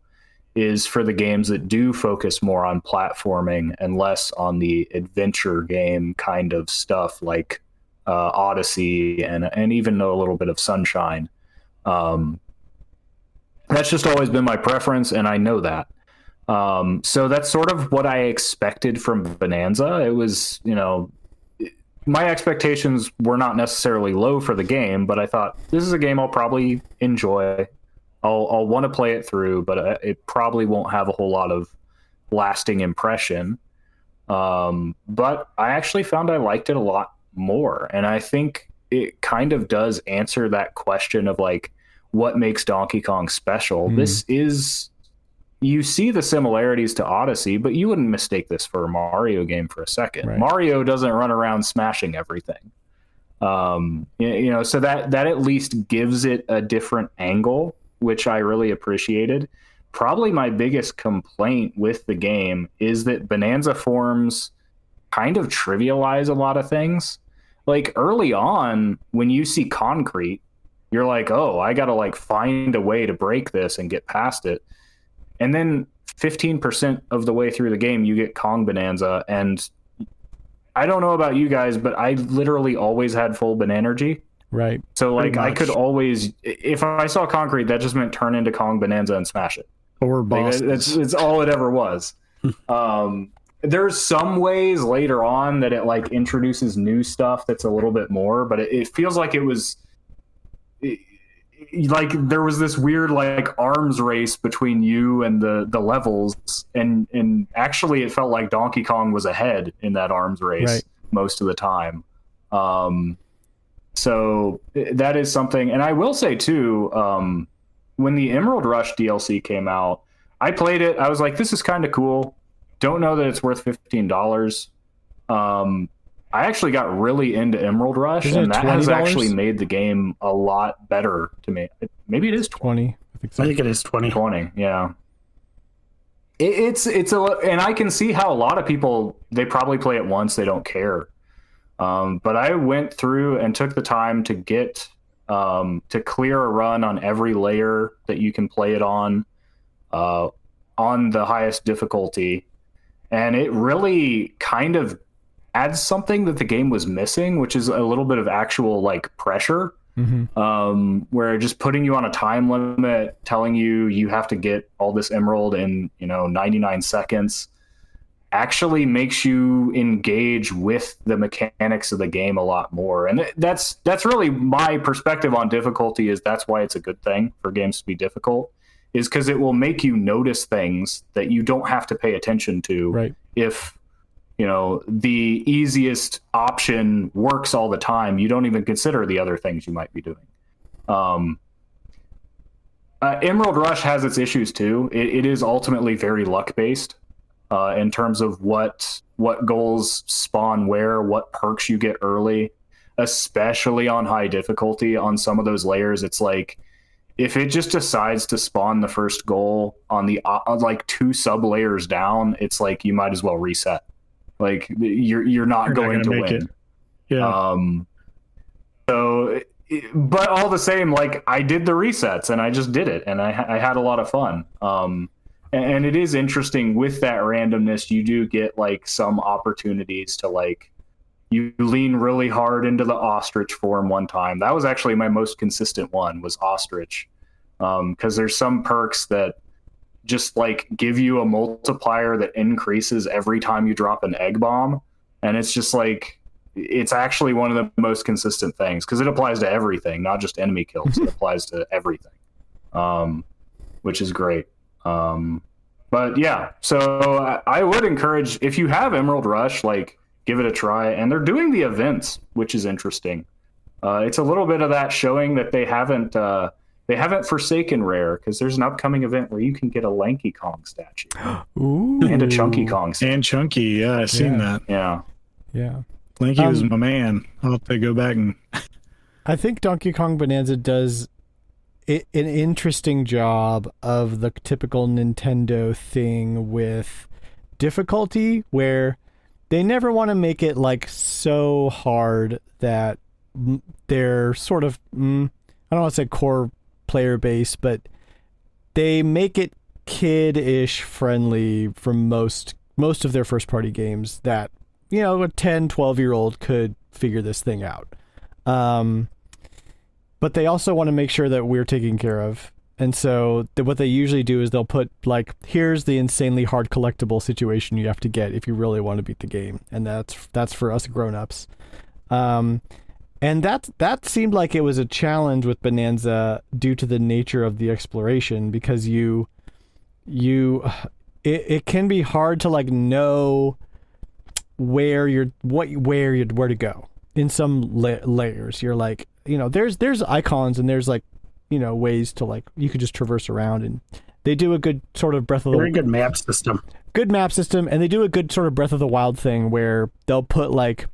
is for the games that do focus more on platforming and less on the adventure game kind of stuff, like Odyssey and even a little bit of Sunshine. That's just always been my preference, and I know that. So that's sort of what I expected from Bonanza. It was, my expectations were not necessarily low for the game, but I thought, this is a game I'll probably enjoy. I'll want to play it through, but it probably won't have a whole lot of lasting impression. But I actually found I liked it a lot more. And I think it kind of does answer that question of like, what makes Donkey Kong special? This is, you see the similarities to Odyssey, but you wouldn't mistake this for a Mario game for a second. Right. Mario doesn't run around smashing everything. So that at least gives it a different angle, which I really appreciated. Probably my biggest complaint with the game is that Bonanza forms kind of trivialize a lot of things. Like early on, when you see concrete, you're like, oh, I got to like find a way to break this and get past it. And then 15% of the way through the game, you get Kong Bonanza. And I don't know about you guys, but I literally always had full Bonanergy. Right. So like I could always, if I saw concrete, that just meant turn into Kong Bonanza and smash it. Or boss. Like, it's all it ever was. There's some ways later on that it like introduces new stuff that's a little bit more, but it feels like it like there was this weird like arms race between you and the levels, and actually it felt like Donkey Kong was ahead in that arms race most of the time. So that is something. And I will say too, when the Emerald Rush DLC came out, I played it. I was like, this is kind of cool. Don't know that it's worth $15. I actually got really into Emerald Rush, and that has actually made the game a lot better to me. Maybe it is 20. I think it is 20. 20, yeah. It's and I can see how a lot of people, they probably play it once, they don't care. But I went through and took the time to get to clear a run on every layer that you can play it on the highest difficulty, and it really kind of adds something that the game was missing, which is a little bit of actual like pressure, where just putting you on a time limit, telling you have to get all this emerald in 99 seconds, actually makes you engage with the mechanics of the game a lot more. And that's really my perspective on difficulty. Is that's why it's a good thing for games to be difficult, is because it will make you notice things that you don't have to pay attention to. If the easiest option works all the time, you don't even consider the other things you might be doing. Emerald Rush has its issues too. It is ultimately very luck based in terms of what goals spawn where, what perks you get early, especially on high difficulty. On some of those layers, it's like if it just decides to spawn the first goal on the like 2 sub layers down, it's like you might as well reset. Like you're not going to win. Yeah. So, but all the same, like I did the resets and I just did it, and I had a lot of fun. And it is interesting with that randomness. You do get like some opportunities to like you lean really hard into the ostrich form one time. That was actually my most consistent one, was ostrich, because there's some perks that just like give you a multiplier that increases every time you drop an egg bomb, and it's just like it's actually one of the most consistent things because it applies to everything, not just enemy kills. It applies to everything, which is great. But yeah, so I would encourage, if you have Emerald Rush, like give it a try. And they're doing the events, which is interesting. It's a little bit of that showing that they haven't forsaken Rare, because there's an upcoming event where you can get a Lanky Kong statue. Ooh. And a Chunky Kong statue. And Chunky, yeah, I've seen that. Yeah. Lanky was my man. I'll have to go back and... I think Donkey Kong Bonanza does an interesting job of the typical Nintendo thing with difficulty, where they never want to make it like so hard that they're sort of, I don't want to say core player base, but they make it kid-ish friendly for most of their first party games, that a 10, 12-year-old could figure this thing out. But they also want to make sure that we're taken care of. And so what they usually do is they'll put like, here's the insanely hard collectible situation you have to get if you really want to beat the game. And that's for us grown-ups. And that seemed like it was a challenge with Bonanza due to the nature of the exploration, because it can be hard to like know where to go in some layers. You're like, there's icons and there's like, ways to like, you could just traverse around, and they do a good sort of very good map system. Good map system, and they do a good sort of Breath of the Wild thing where they'll put like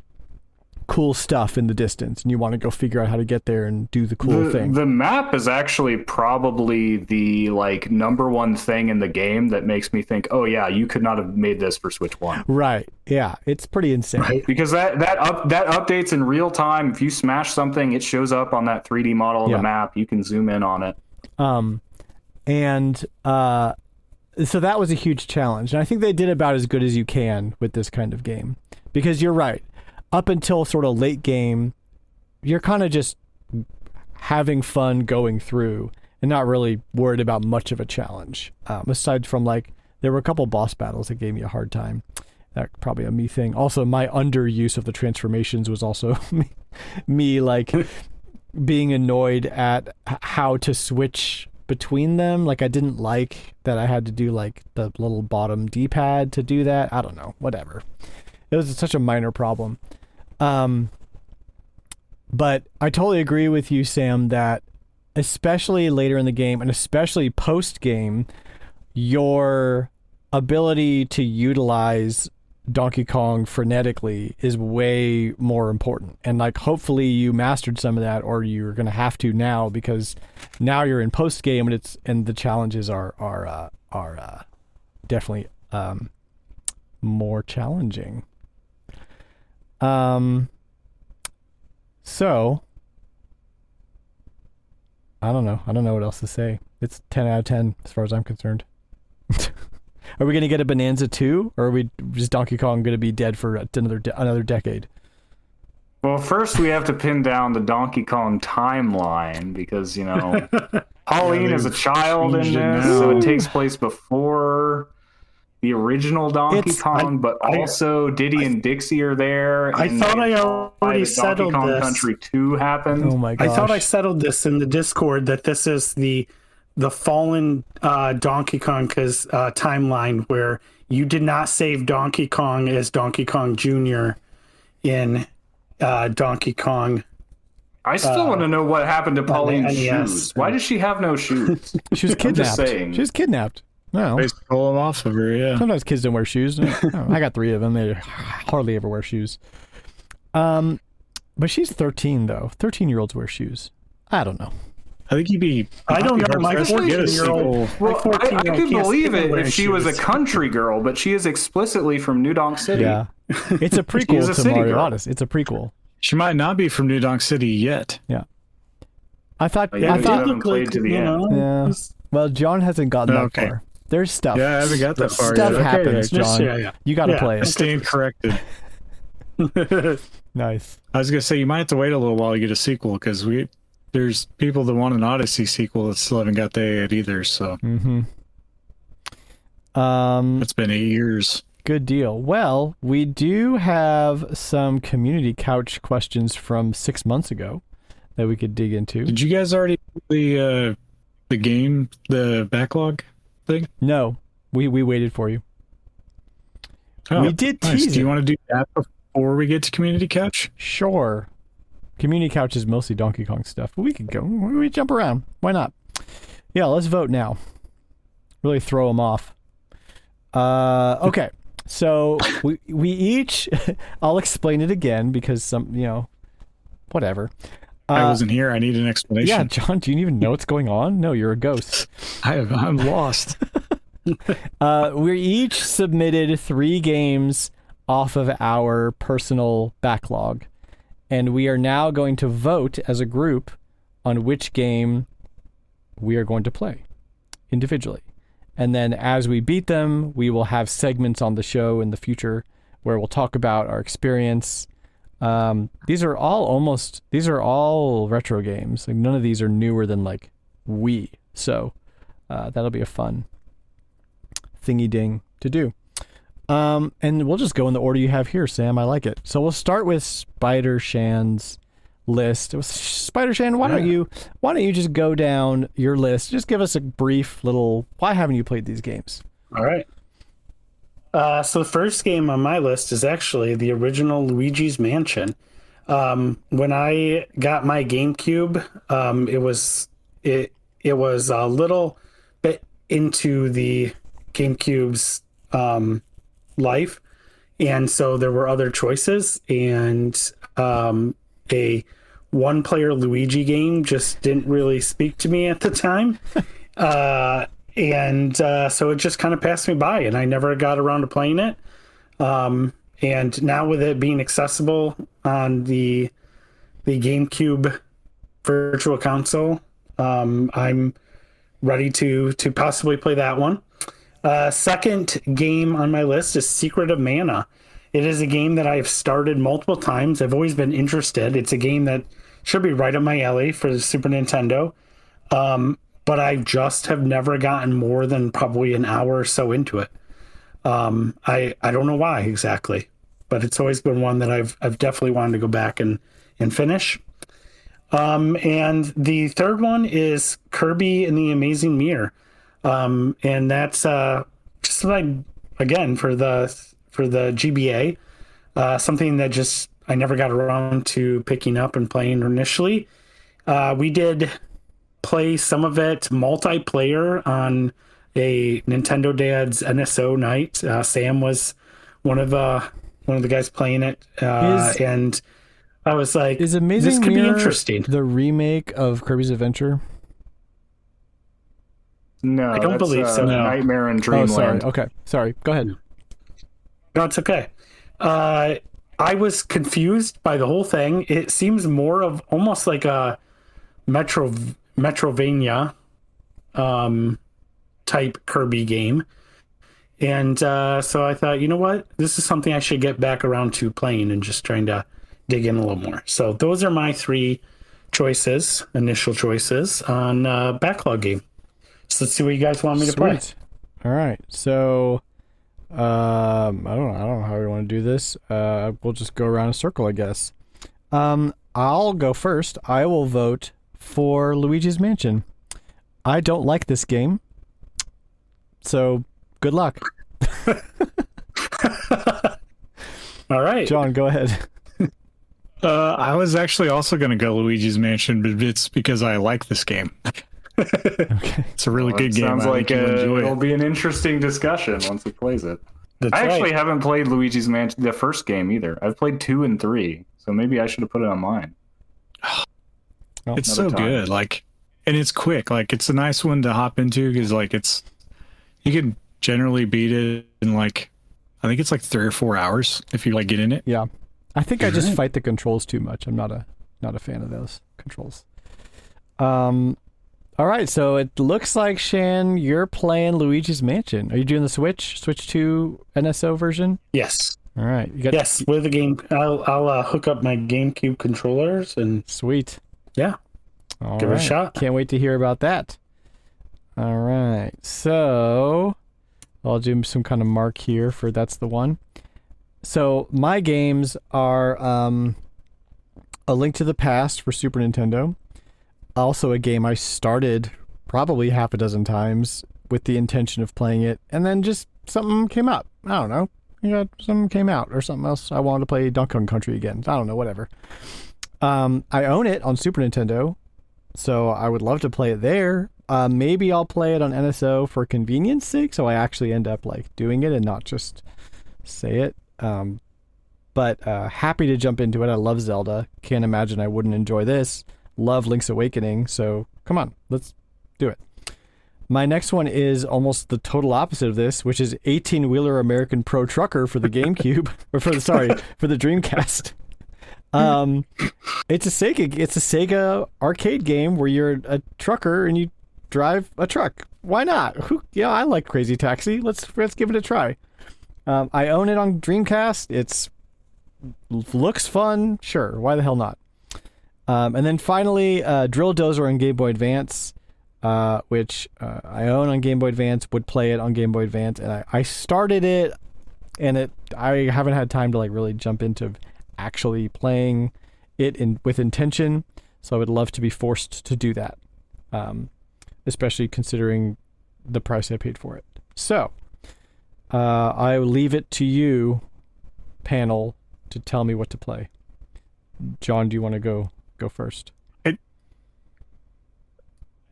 cool stuff in the distance, and you want to go figure out how to get there and do the cool thing. The map is actually probably the like number one thing in the game that makes me think, oh yeah, you could not have made this for Switch 1. Right. Yeah, it's pretty insane. Right. Because that updates in real time. If you smash something, it shows up on that 3D model of the map. You can zoom in on it. So that was a huge challenge, and I think they did about as good as you can with this kind of game, because you're right. Up until sort of late game, you're kind of just having fun going through and not really worried about much of a challenge. Aside from like, there were a couple boss battles that gave me a hard time. That's probably a me thing. Also, my underuse of the transformations was also me like being annoyed at how to switch between them. Like, I didn't like that I had to do like the little bottom D-pad to do that. I don't know, whatever. It was such a minor problem. But I totally agree with you, Sam, that especially later in the game and especially post-game, your ability to utilize Donkey Kong frenetically is way more important. And like, hopefully you mastered some of that, or you're going to have to now, because now you're in post-game and the challenges are definitely more challenging. So I don't know what else to say. It's 10 out of 10 as far as I'm concerned. Are we going to get a Bonanza 2, or are we just Donkey Kong going to be dead for another decade? Well, first we have to pin down the Donkey Kong timeline, because, you know, Pauline is a child in this, so it takes place before the original Donkey Kong, but also Diddy and Dixie are there. I thought I already settled Donkey Kong this. Country 2 happened. Oh my gosh. I thought I settled this in the Discord, that this is the fallen Donkey Kong timeline, where you did not save Donkey Kong as Donkey Kong Jr. in Donkey Kong. I still want to know what happened to Pauline's NES. shoes. Why does she have no shoes? She was I'm kidnapped. just saying. She was kidnapped. No. They pull them off of her, yeah. Sometimes kids don't wear shoes. I got 3 of them. They hardly ever wear shoes. But she's 13 though. 13-year-olds wear shoes. I don't know. I think you'd be. I don't know. My hard-pressed to get a 14-year-old. sequel. Well, I could believe it if she was a country girl, but she is explicitly from New Donk City. Yeah. It's a prequel She's a to city Mario girl. Odyssey. It's a prequel. She might not be from New Donk City yet. Yeah. I thought. Yeah, I you thought. haven't played to the end. Yeah. Well, John hasn't gotten that Okay. far. There's stuff. Yeah, I haven't got that far Stuff yet. Okay, happens, then. John. Yeah. You got to Yeah. play I it. stand corrected. Nice. I was gonna say you might have to wait a little while to get a sequel, because there's people that want an Odyssey sequel that still haven't got that yet either. So Mm-hmm. it's been 8 years. Good deal. Well, we do have some community couch questions from 6 months ago that we could dig into. Did you guys already do the backlog thing? No, we waited for you. Oh, We did nice. tease Do you it. want to do that before we get to community couch? Sure. Community couch is mostly Donkey Kong stuff, but we could go. We jump around. Why not? Yeah, let's vote now. Really throw them off. Okay. So we each. I'll explain it again because whatever. I wasn't here. I need an explanation. Yeah, John, do you even know what's going on? No, you're a ghost. I'm lost. We each submitted 3 games off of our personal backlog, and we are now going to vote as a group on which game we are going to play individually. And then as we beat them, we will have segments on the show in the future where we'll talk about our experience. These are all retro games. Like, none of these are newer than like Wii. So that'll be a fun thingy ding to do. And we'll just go in the order you have here, Sam. I like it. So we'll start with Spider Shan's list. Spider Shan, why don't you just go down your list? Just give us a brief little. Why haven't you played these games? All right. So the first game on my list is actually the original Luigi's Mansion. When I got my GameCube, it was a little bit into the GameCube's life, and so there were other choices, and a one-player Luigi game just didn't really speak to me at the time. So it just kind of passed me by, and I never got around to playing it. And now with it being accessible on the GameCube Virtual Console, I'm ready to possibly play that one. Second game on my list is Secret of Mana. It is a game that I've started multiple times. I've always been interested. It's a game that should be right up my alley for the Super Nintendo. But I just have never gotten more than probably an hour or so into it. I don't know why exactly, but it's always been one that I've definitely wanted to go back and finish. And the third one is Kirby and the Amazing Mirror. And that's just like, again, for the GBA, something that just I never got around to picking up and playing initially. We did play some of it multiplayer on a Nintendo Dad's NSO night. Sam was one of the guys playing it, and I was like, Is Amazing "This could Mirror be interesting." the remake of Kirby's Adventure? No, I don't that's, believe so. No. Nightmare in Oh, Dreamland. sorry. Okay, sorry. Go ahead. No, it's okay. I was confused by the whole thing. It seems more of almost like a Metrovania type Kirby game. And so I thought, you know what? This is something I should get back around to playing and just trying to dig in a little more. So those are my three initial choices on Backlog game. So let's see what you guys want me to play. Sweet. All right. So, I don't know how we want to do this. We'll just go around a circle, I guess. I'll go first. I will vote for Luigi's Mansion. I don't like this game, so good luck. All right. John, go ahead. I was actually also going to go Luigi's Mansion, but it's because I like this game. Okay. It's a really Well, good it game. sounds I like think you'll enjoy it'll it. be an interesting discussion once he plays it. That's I actually right. haven't played Luigi's Mansion, the first game, either. I've played 2 and 3, so maybe I should have put it on mine. It's Another so time. good. And it's quick. It's a nice one to hop into because you can generally beat it in I think it's 3 or 4 hours if you get in it. Yeah. I think I just fight the controls too much. I'm not a fan of those controls. All right, so it looks like, Shan, you're playing Luigi's Mansion. Are you doing the Switch 2 NSO version? Yes. All right. You got Yes. With the game, I'll hook up my GameCube controllers and Sweet. yeah. All Give it a right. shot. Can't wait to hear about that. All right. So I'll do some kind of mark here for that's the one. So my games are A Link to the Past for Super Nintendo. Also a game I started probably half a dozen times with the intention of playing it, and then just something came up. I don't know. Something came out or something else. I wanted to play Donkey Kong Country again. I don't know, whatever. I own it on Super Nintendo, so I would love to play it there. Maybe I'll play it on NSO for convenience sake, so I actually end up doing it and not just say it. But happy to jump into it. I love Zelda. Can't imagine I wouldn't enjoy this. Love Link's Awakening, so come on, let's do it. My next one is almost the total opposite of this, which is 18-wheeler American Pro Trucker for the GameCube, or for the Dreamcast. It's a Sega arcade game where you're a trucker and you drive a truck. Why not? I like Crazy Taxi. Let's give it a try. I own it on Dreamcast. It's looks fun. Sure, why the hell not? And then finally, Drill Dozer on Game Boy Advance, which I own on Game Boy Advance, would play it on Game Boy Advance, and I started it, and I haven't had time to really jump into actually playing it with intention, so I would love to be forced to do that, especially considering the price I paid for it. So, I will leave it to you, panel, to tell me what to play. John, do you want to go first?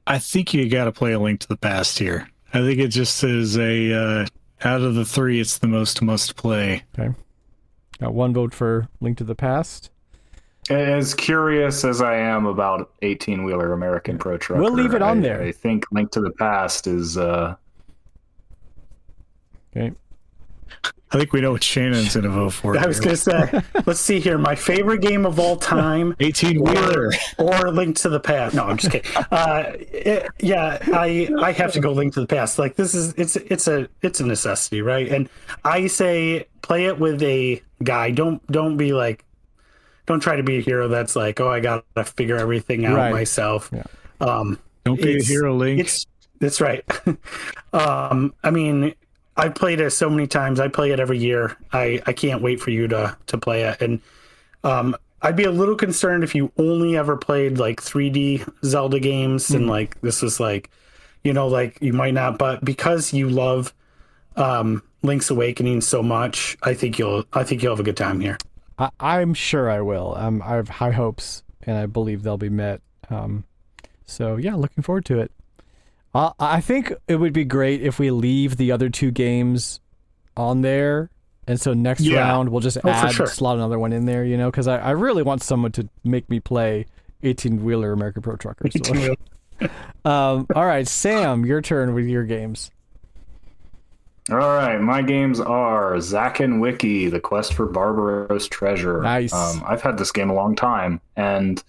I think you got to play A Link to the Past here. I think it just is out of the 3, it's the must play. Okay. Got one vote for Link to the Past. As curious as I am about 18-wheeler American Pro Trucker, We'll leave it on there. I think Link to the Past is... Okay. I think we know what Shannon's going to vote for. I was going to say, let's see here. My favorite game of all time, 18-wheeler. or Link to the Past. No, I'm just kidding. I have to go Link to the Past. It's a necessity, right? And I say play it with a guy. Don't try to be a hero that's I got to figure everything out myself. Yeah. Don't be a hero, Link. That's right. I mean, I've played it so many times. I play it every year. I can't wait for you to play it. And I'd be a little concerned if you only ever played like 3D Zelda games and like this was like, like you might not, but because you love Link's Awakening so much, I think you'll have a good time here. I'm sure I will. I have high hopes, and I believe they'll be met. So yeah, looking forward to it. I think it would be great if we leave the other two games on there, and so next round we'll just slot another one in there, because I really want someone to make me play 18-wheeler American Pro Trucker. So. All right, Sam, your turn with your games. All right, my games are Zack and Wiki, The Quest for Barbaros Treasure. Nice. I've had this game a long time, and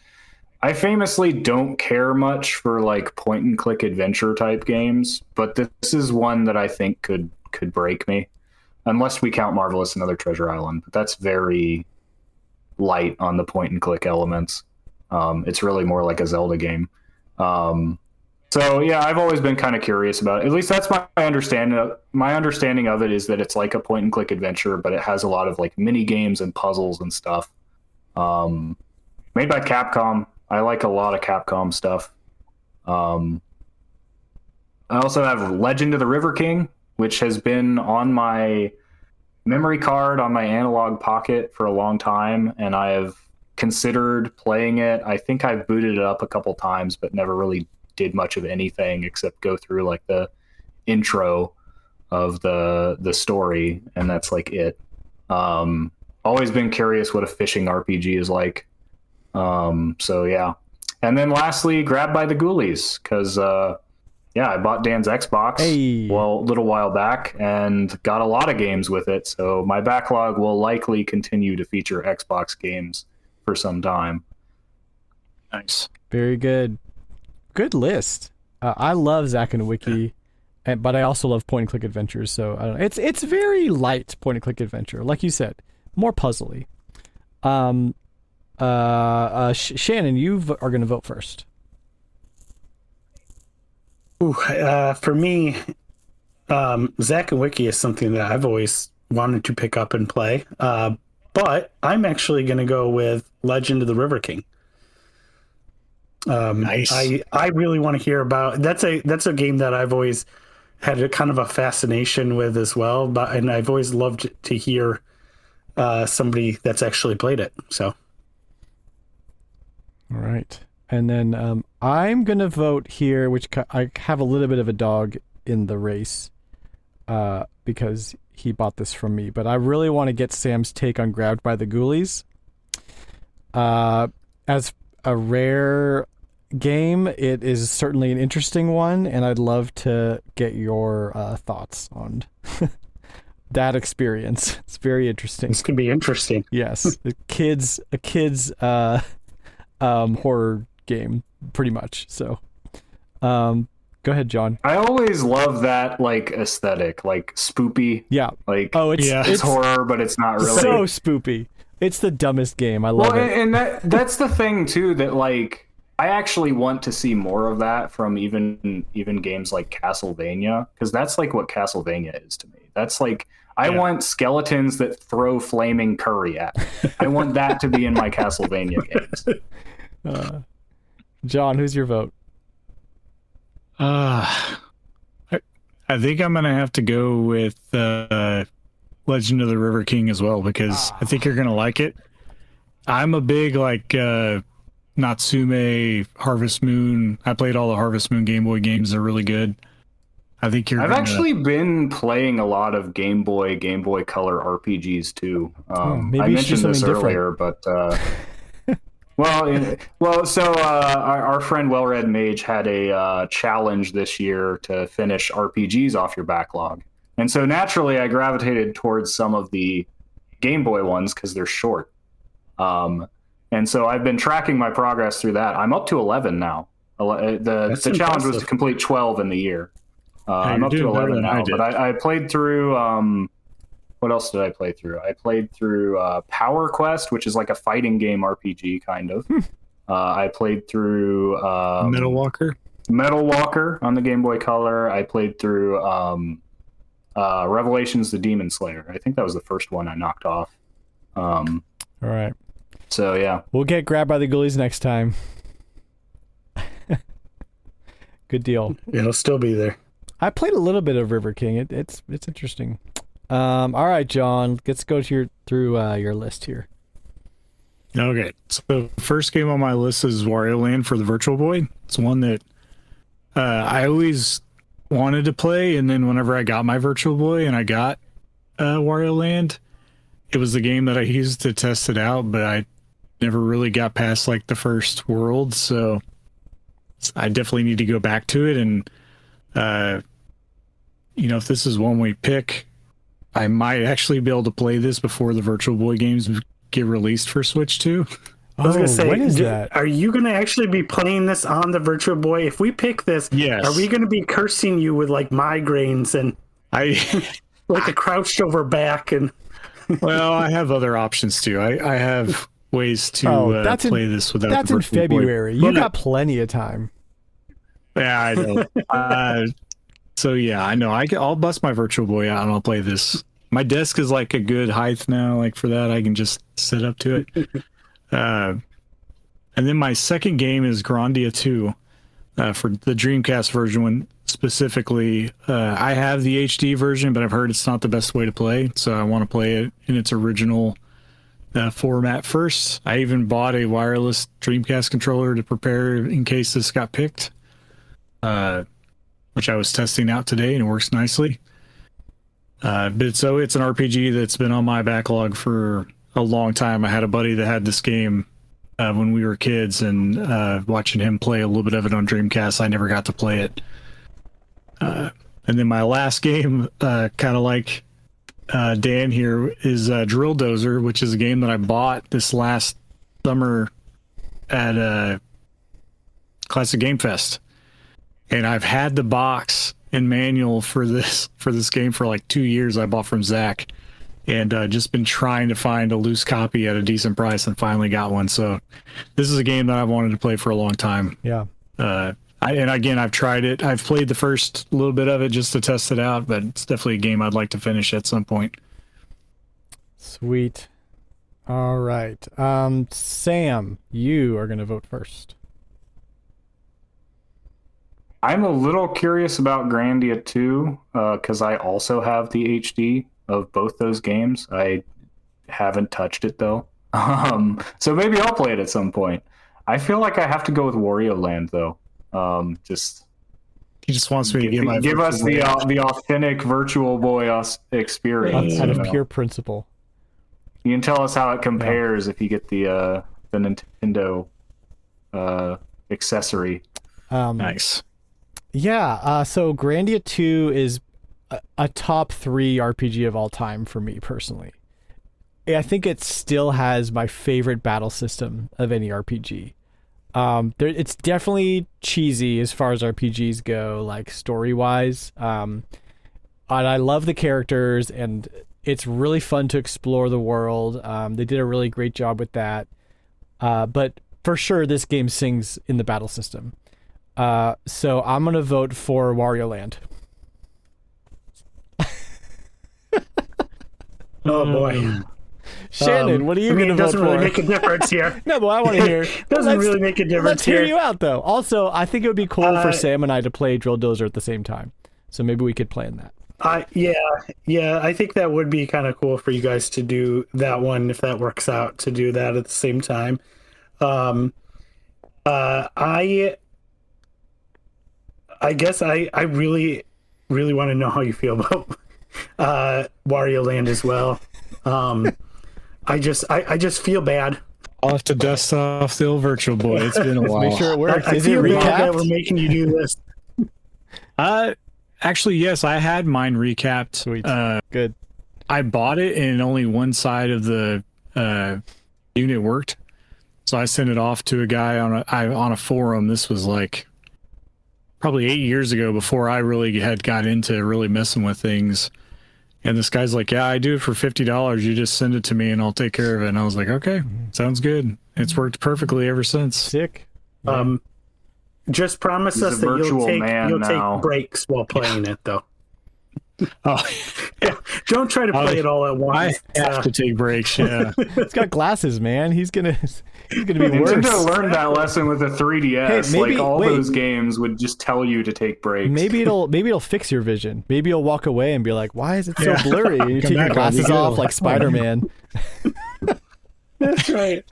I famously don't care much for like point-and-click adventure type games, but this is one that I think could break me, unless we count Marvelous Another Treasure Island. But that's very light on the point-and-click elements. It's really more like a Zelda game. So yeah, I've always been kind of curious about it. At least that's my understanding. My understanding of it is that it's like a point and click adventure, but it has a lot of like mini games and puzzles and stuff. Made by Capcom. I like a lot of Capcom stuff. I also have Legend of the River King, which has been on my memory card on my analog pocket for a long time, and I have considered playing it. I think I've booted it up a couple times, but never really did much of anything except go through like the intro of the story, and that's like it. Always been curious what a fishing RPG is like. So yeah. And then lastly, Grabbed by the Ghoulies, because I bought Dan's Xbox a little while back and got a lot of games with it, so my backlog will likely continue to feature Xbox games for some time. Nice. Very good. Good list. I love Zack and Wiki, but I also love point-and-click adventures. So I don't know. It's very light point-and-click adventure, like you said, more puzzly. Shannon, you are going to vote first. Ooh, for me, Zack and Wiki is something that I've always wanted to pick up and play. But I'm actually going to go with Legend of the River King. Nice. I really want to hear about that's a game that I've always had a kind of a fascination with as well, and I've always loved to hear somebody that's actually played it. So all right, and then I'm gonna vote here, which I have a little bit of a dog in the race because he bought this from me, but I really want to get Sam's take on Grabbed by the Ghoulies. As a rare game, it is certainly an interesting one, and I'd love to get your thoughts on that experience. It's very interesting. This could be interesting. Yes, a kids horror game, pretty much. So, go ahead, John. I always love that like aesthetic, like spoopy. Yeah. Like it's horror, but it's not really so spoopy. It's the dumbest game. I love it. And that's the thing too, that like I actually want to see more of that from even games like Castlevania, because that's like what Castlevania is to me. That's like I want skeletons that throw flaming curry at me. I want that to be in my Castlevania games. John, who's your vote? I think I'm gonna have to go with Legend of the River King as well, because I think you're gonna like it. I'm a big like Natsume, Harvest Moon. I played all the Harvest Moon Game Boy games. They're really good. I think I've actually been playing a lot of Game Boy Color RPGs too. I mentioned this earlier, but our friend Well-Read Mage had a challenge this year to finish RPGs off your backlog, and so naturally I gravitated towards some of the Game Boy ones because they're short. And so I've been tracking my progress through that. I'm up to 11 now. The challenge was to complete 12 in the year. I'm up to 11 now. But I played through... what else did I play through? I played through Power Quest, which is like a fighting game RPG, kind of. I played through... Metal Walker on the Game Boy Color. I played through Revelations the Demon Slayer. I think that was the first one I knocked off. All right. So yeah, We'll get grabbed by the ghoulies next time. Good deal. It'll still be there. I played a little bit of River King. It's interesting. All right, John, let's go through your list here. Okay, so the first game on my list is Wario Land for the Virtual Boy. It's one that I always wanted to play, and then whenever I got my Virtual Boy and I got Wario Land, it was the game that I used to test it out, but I never really got past like the first world, so I definitely need to go back to it. And if this is one we pick, I might actually be able to play this before the Virtual Boy games get released for Switch 2. I was gonna say, when is that? Are you gonna actually be playing this on the Virtual Boy? If we pick this, Yes. are we gonna be cursing you with like migraines and like a crouched over back? And Well, I have other options too. I have ways to play this without. That's the in Virtual Boy. February. You got plenty of time. Yeah, I know. So yeah, I know. I'll bust my Virtual Boy out and I'll play this. My desk is like a good height now. Like for that, I can just sit up to it. And then my second game is Grandia 2 for the Dreamcast version. When specifically, I have the HD version, but I've heard it's not the best way to play, so I want to play it in its original format first. I even bought a wireless Dreamcast controller to prepare in case this got picked, which I was testing out today, and it works nicely. But so it's an RPG that's been on my backlog for a long time. I had a buddy that had this game when we were kids, and watching him play a little bit of it on Dreamcast, I never got to play it. And then my last game, kind of like Dan here, is Drill Dozer, which is a game that I bought this last summer at Classic Game Fest. And I've had the box and manual for this game for like 2 years. I bought from Zach, and just been trying to find a loose copy at a decent price, and finally got one. So this is a game that I've wanted to play for a long time. Yeah. I've tried it. I've played the first little bit of it just to test it out, but it's definitely a game I'd like to finish at some point. Sweet. All right. Sam, you are going to vote first. I'm a little curious about Grandia 2 because I also have the HD of both those games. I haven't touched it though, so maybe I'll play it at some point. I feel like I have to go with Wario Land though. He just wants me to give us the authentic Virtual Boy experience. Out of pure principle. You can tell us how it compares if you get the Nintendo accessory. Nice. Yeah, so Grandia 2 is a top 3 RPG of all time for me personally. I think it still has my favorite battle system of any RPG. It's definitely cheesy as far as RPGs go, like story-wise. And I love the characters, and it's really fun to explore the world. They did a really great job with that. But for sure, this game sings in the battle system. So I'm going to vote for Wario Land. oh boy. Shannon, what are you going to vote for? It doesn't really make a difference here. No, but I want to hear. Doesn't really make a difference. Let's hear you out, though. Also, I think it would be cool for Sam and I to play Drill Dozer at the same time. So maybe we could plan that. Yeah. I think that would be kind of cool for you guys to do that one if that works out, to do that at the same time. I guess I really, really want to know how you feel about Wario Land as well. I just feel bad. I'll have to dust off the old Virtual Boy. It's been a while. Make sure it works. I Is it feel bad that recapped? we're making you do this. Actually, yes, I had mine recapped. Sweet. Good. I bought it and only one side of the unit worked. So I sent it off to a guy on a forum. This was like probably 8 years ago, before I really had got into really messing with things. And this guy's like, yeah, I do it for $50. You just send it to me and I'll take care of it. And I was like, okay, sounds good. It's worked perfectly ever since. Sick. Just promise He's us a that virtual man you'll now. take breaks while playing it, though. Oh, Yeah, don't try to play it all at once. I have to take breaks. Yeah. He's got glasses, man. He's gonna be worse. Nintendo learned that lesson with the 3DS. Hey, maybe- like all wait. those games would just tell you to take breaks. Maybe it'll fix your vision. Maybe you'll walk away and be like, "Why is it so Yeah. blurry?" And you Come take your back, glasses I'll be off good. like Spider-Man. That's right.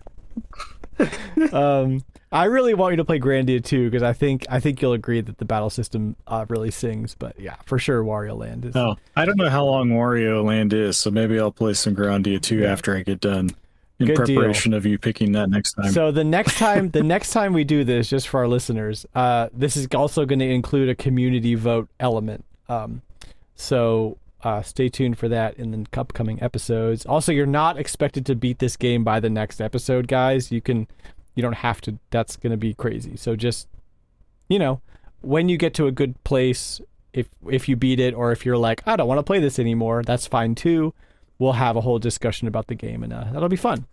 I really want you to play Grandia too because I think you'll agree that the battle system really sings. But yeah, for sure, Wario Land is. Oh, I don't know how long Wario Land is, so maybe I'll play some Grandia 2 after I get done. In Good deal. preparation of you picking that next time. So the next time we do this, just for our listeners, this is also going to include a community vote element. So stay tuned for that in the upcoming episodes. Also, you're not expected to beat this game by the next episode, guys. You don't have to. That's going to be crazy. So just, when you get to a good place, if you beat it, or if you're like, I don't want to play this anymore, that's fine too. We'll have a whole discussion about the game, and that'll be fun.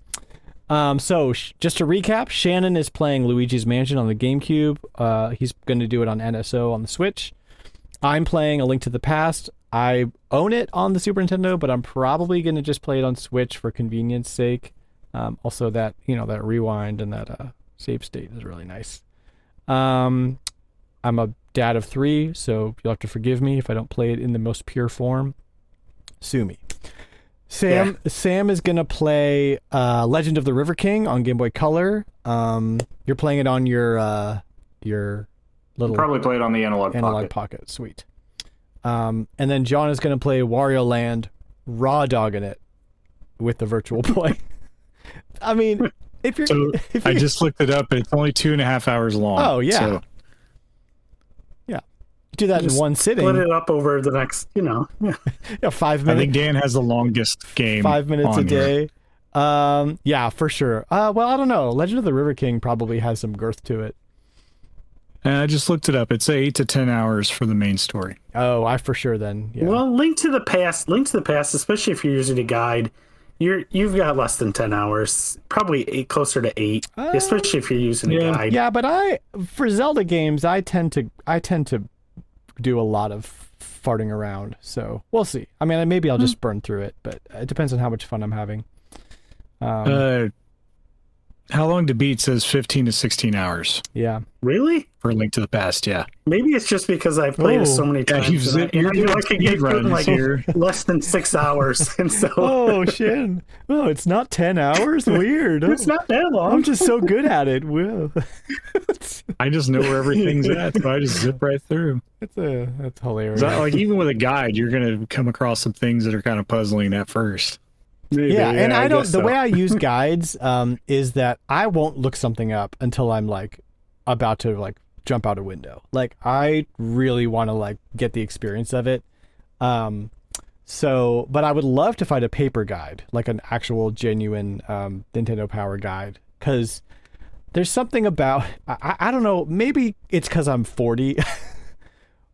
So just to recap, Shannon is playing Luigi's Mansion on the GameCube. He's going to do it on NSO on the Switch. I'm playing A Link to the Past. I own it on the Super Nintendo, but I'm probably going to just play it on Switch for convenience sake. Also, that that rewind and that save state is really nice. I'm a dad of 3, so you'll have to forgive me if I don't play it in the most pure form. Sue me. Sam is gonna play Legend of the River King on Game Boy Color. You're playing it on your little Probably play it on the analog pocket. Sweet. And then John is gonna play Wario Land, raw dogging it with the Virtual Boy. I mean, I just looked it up. It's only 2.5 hours long. Oh yeah. So, Do that in one sitting. Split it up over the next, yeah. 5 minutes. I think Dan has the longest game. 5 minutes a on here. day. Yeah, for sure. Well, I don't know. Legend of the River King probably has some girth to it. And I just looked it up. It's 8 to 10 hours for the main story. Oh, I for sure then. Yeah. Well, Link to the Past, especially if you're using a guide, you've got less than 10 hours, probably closer to 8, especially if you're using a guide. Yeah, but for Zelda games, I tend to do a lot of farting around, so we'll see. I mean, maybe I'll just burn through it, but it depends on how much fun I'm having. How long to beat says 15 to 16 hours Yeah. Really? for Link to the Past. Yeah. Maybe it's just because I've played it so many Yeah, times. you're doing I can get through it in speedruns like here. less than 6 hours, and so Oh, Shan. Oh, it's not 10 hours? Weird. it's not that long. I'm just so good at it. Well, I just know where everything's at, so I just zip right through. that's hilarious. Like even with a guide, you're gonna come across some things that are kind of puzzling at first. Maybe, Yeah, and I don't. guess The so. way I use guides is that I won't look something up until I'm like about to like jump out a window. Like I really want to like get the experience of it. So, but I would love to find a paper guide, like an actual genuine Nintendo Power guide, because there's something about I don't know. Maybe it's because I'm 40.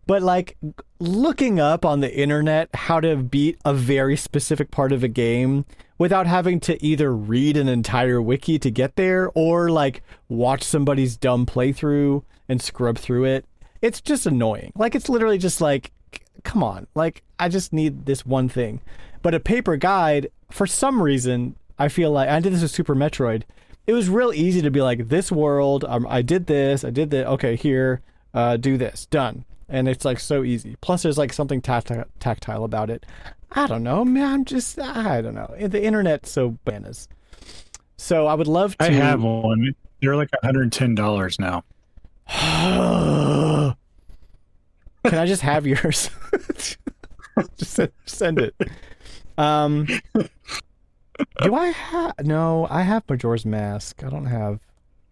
But like looking up on the internet how to beat a very specific part of a game without having to either read an entire wiki to get there or like watch somebody's dumb playthrough and scrub through it, it's just annoying. Like it's literally just like, come on, like I just need this one thing. But a paper guide, for some reason, I feel like I did this with Super Metroid. It was real easy to be like, this world, I did this, okay, here, do this, done. And it's like so easy. Plus there's like something tactile about it. I don't know, man. I don't know. The internet's so bananas. So I would love to. I have one. They're like $110 now. Can I just have yours? Just send it. Do I have? No, I have Majora's Mask. I don't have.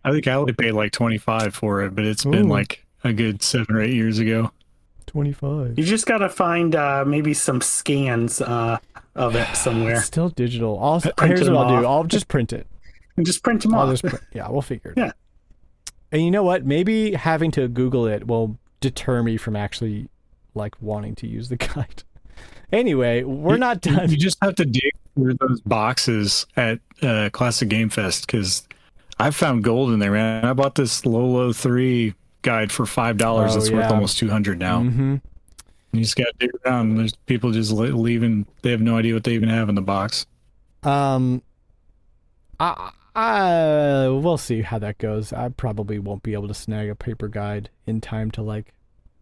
I think I only paid like $25 for it, but it's been like a good 7 or 8 years ago. 25. You just gotta find maybe some scans of it somewhere. It's still digital. Print Here's them what I'll do. off. I'll just print it. And just print them I'll off. just print. Yeah, we'll figure it Yeah. out. And you know what? Maybe having to Google it will deter me from actually like wanting to use the guide. Anyway, we're not done. You just have to dig through those boxes at Classic Game Fest because I found gold in there, man. I bought this Lolo 3 guide for $5. It's worth almost $200 now. Mm-hmm. You just got to dig around. There's people just leaving. They have no idea what they even have in the box. We'll see how that goes. I probably won't be able to snag a paper guide in time to like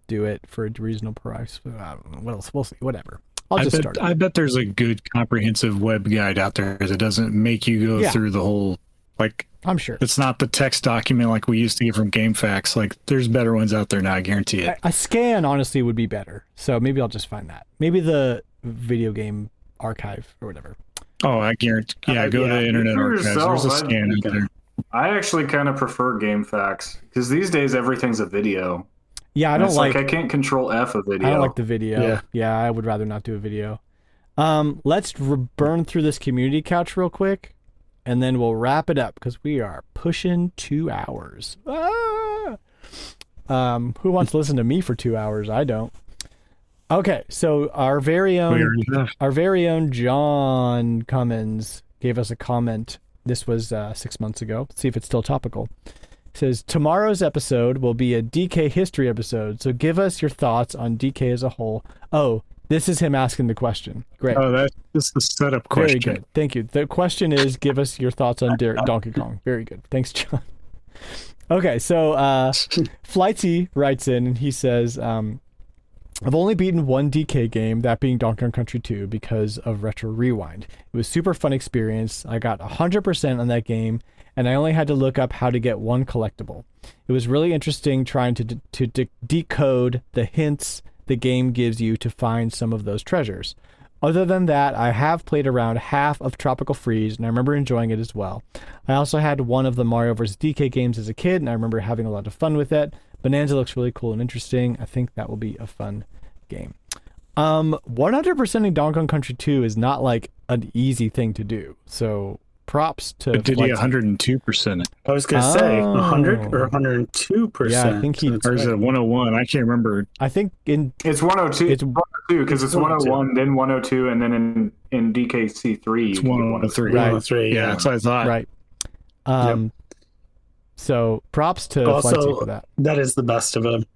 do it for a reasonable price. I don't know what else. We'll see. Whatever. I bet there's a good comprehensive web guide out there that doesn't make you go through the whole, like, I'm sure it's not the text document like we used to get from GameFAQs. Like, there's better ones out there now, I guarantee it. A scan honestly would be better. So maybe I'll just find that. Maybe the video game archive or whatever. Oh, I guarantee. Yeah, go to the Internet Archives. There's a scan out there. I actually kind of prefer GameFAQs because these days everything's a video. Yeah, I can't control F a video. I don't like the video. Yeah, I would rather not do a video. Let's burn through this community couch real quick, and then we'll wrap it up because we are pushing 2 hours. Who wants to listen to me for 2 hours? I don't. Okay, so our very own John Cummins gave us a comment. This was 6 months ago. Let's see if it's still topical. It says, tomorrow's episode will be a DK history episode, so give us your thoughts on DK as a whole. Oh, this is him asking the question. Great. Oh, that's the setup question. Very good. Thank you. The question is, give us your thoughts on Donkey Kong. Very good. Thanks, John. Okay, so Flighty writes in, and he says, I've only beaten one DK game, that being Donkey Kong Country 2, because of Retro Rewind. It was a super fun experience. I got 100% on that game, and I only had to look up how to get one collectible. It was really interesting trying to decode the hints the game gives you to find some of those treasures. Other than that, I have played around half of Tropical Freeze, and I remember enjoying it as well. I also had one of the Mario vs. DK games as a kid, and I remember having a lot of fun with it. Bonanza looks really cool and interesting. I think that will be a fun game. 100%ing Donkey Kong Country 2 is not like an easy thing to do. So props to. But did he 102%? I was going to say 100 or 102%. Yeah, I think he. Or is it 101? I can't remember. I think it's 102. It's 102 because it's 101, then 102, and then in DKC3 it's 103. Right. 103. Yeah, that's what I thought. Right. So props to Flighty for that. That is the best of them.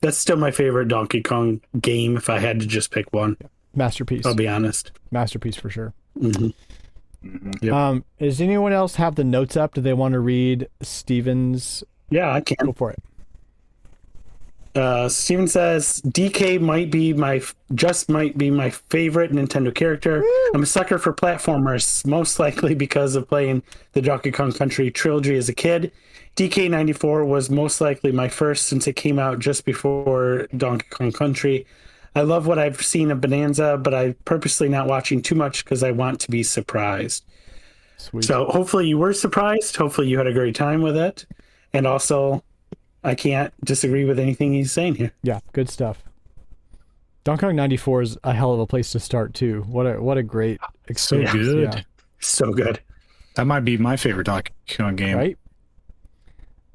That's still my favorite Donkey Kong game if I had to just pick one. Masterpiece. I'll be honest. Masterpiece for sure. Mm-hmm. Yep. Does anyone else have the notes up? Do they want to read Steven's? Yeah, I can. Go for it. Steven says DK might be my favorite Nintendo character. Woo! I'm a sucker for platformers, most likely because of playing the Donkey Kong Country trilogy as a kid. DK94 was most likely my first since it came out just before Donkey Kong Country. I love what I've seen of Bonanza, but I'm purposely not watching too much because I want to be surprised. Sweet. So hopefully you were surprised. Hopefully you had a great time with it. And also, I can't disagree with anything he's saying here. Yeah, good stuff. Donkey Kong 94 is a hell of a place to start too. What a great experience. So good. Yeah. So good. That might be my favorite Donkey Kong game. Right?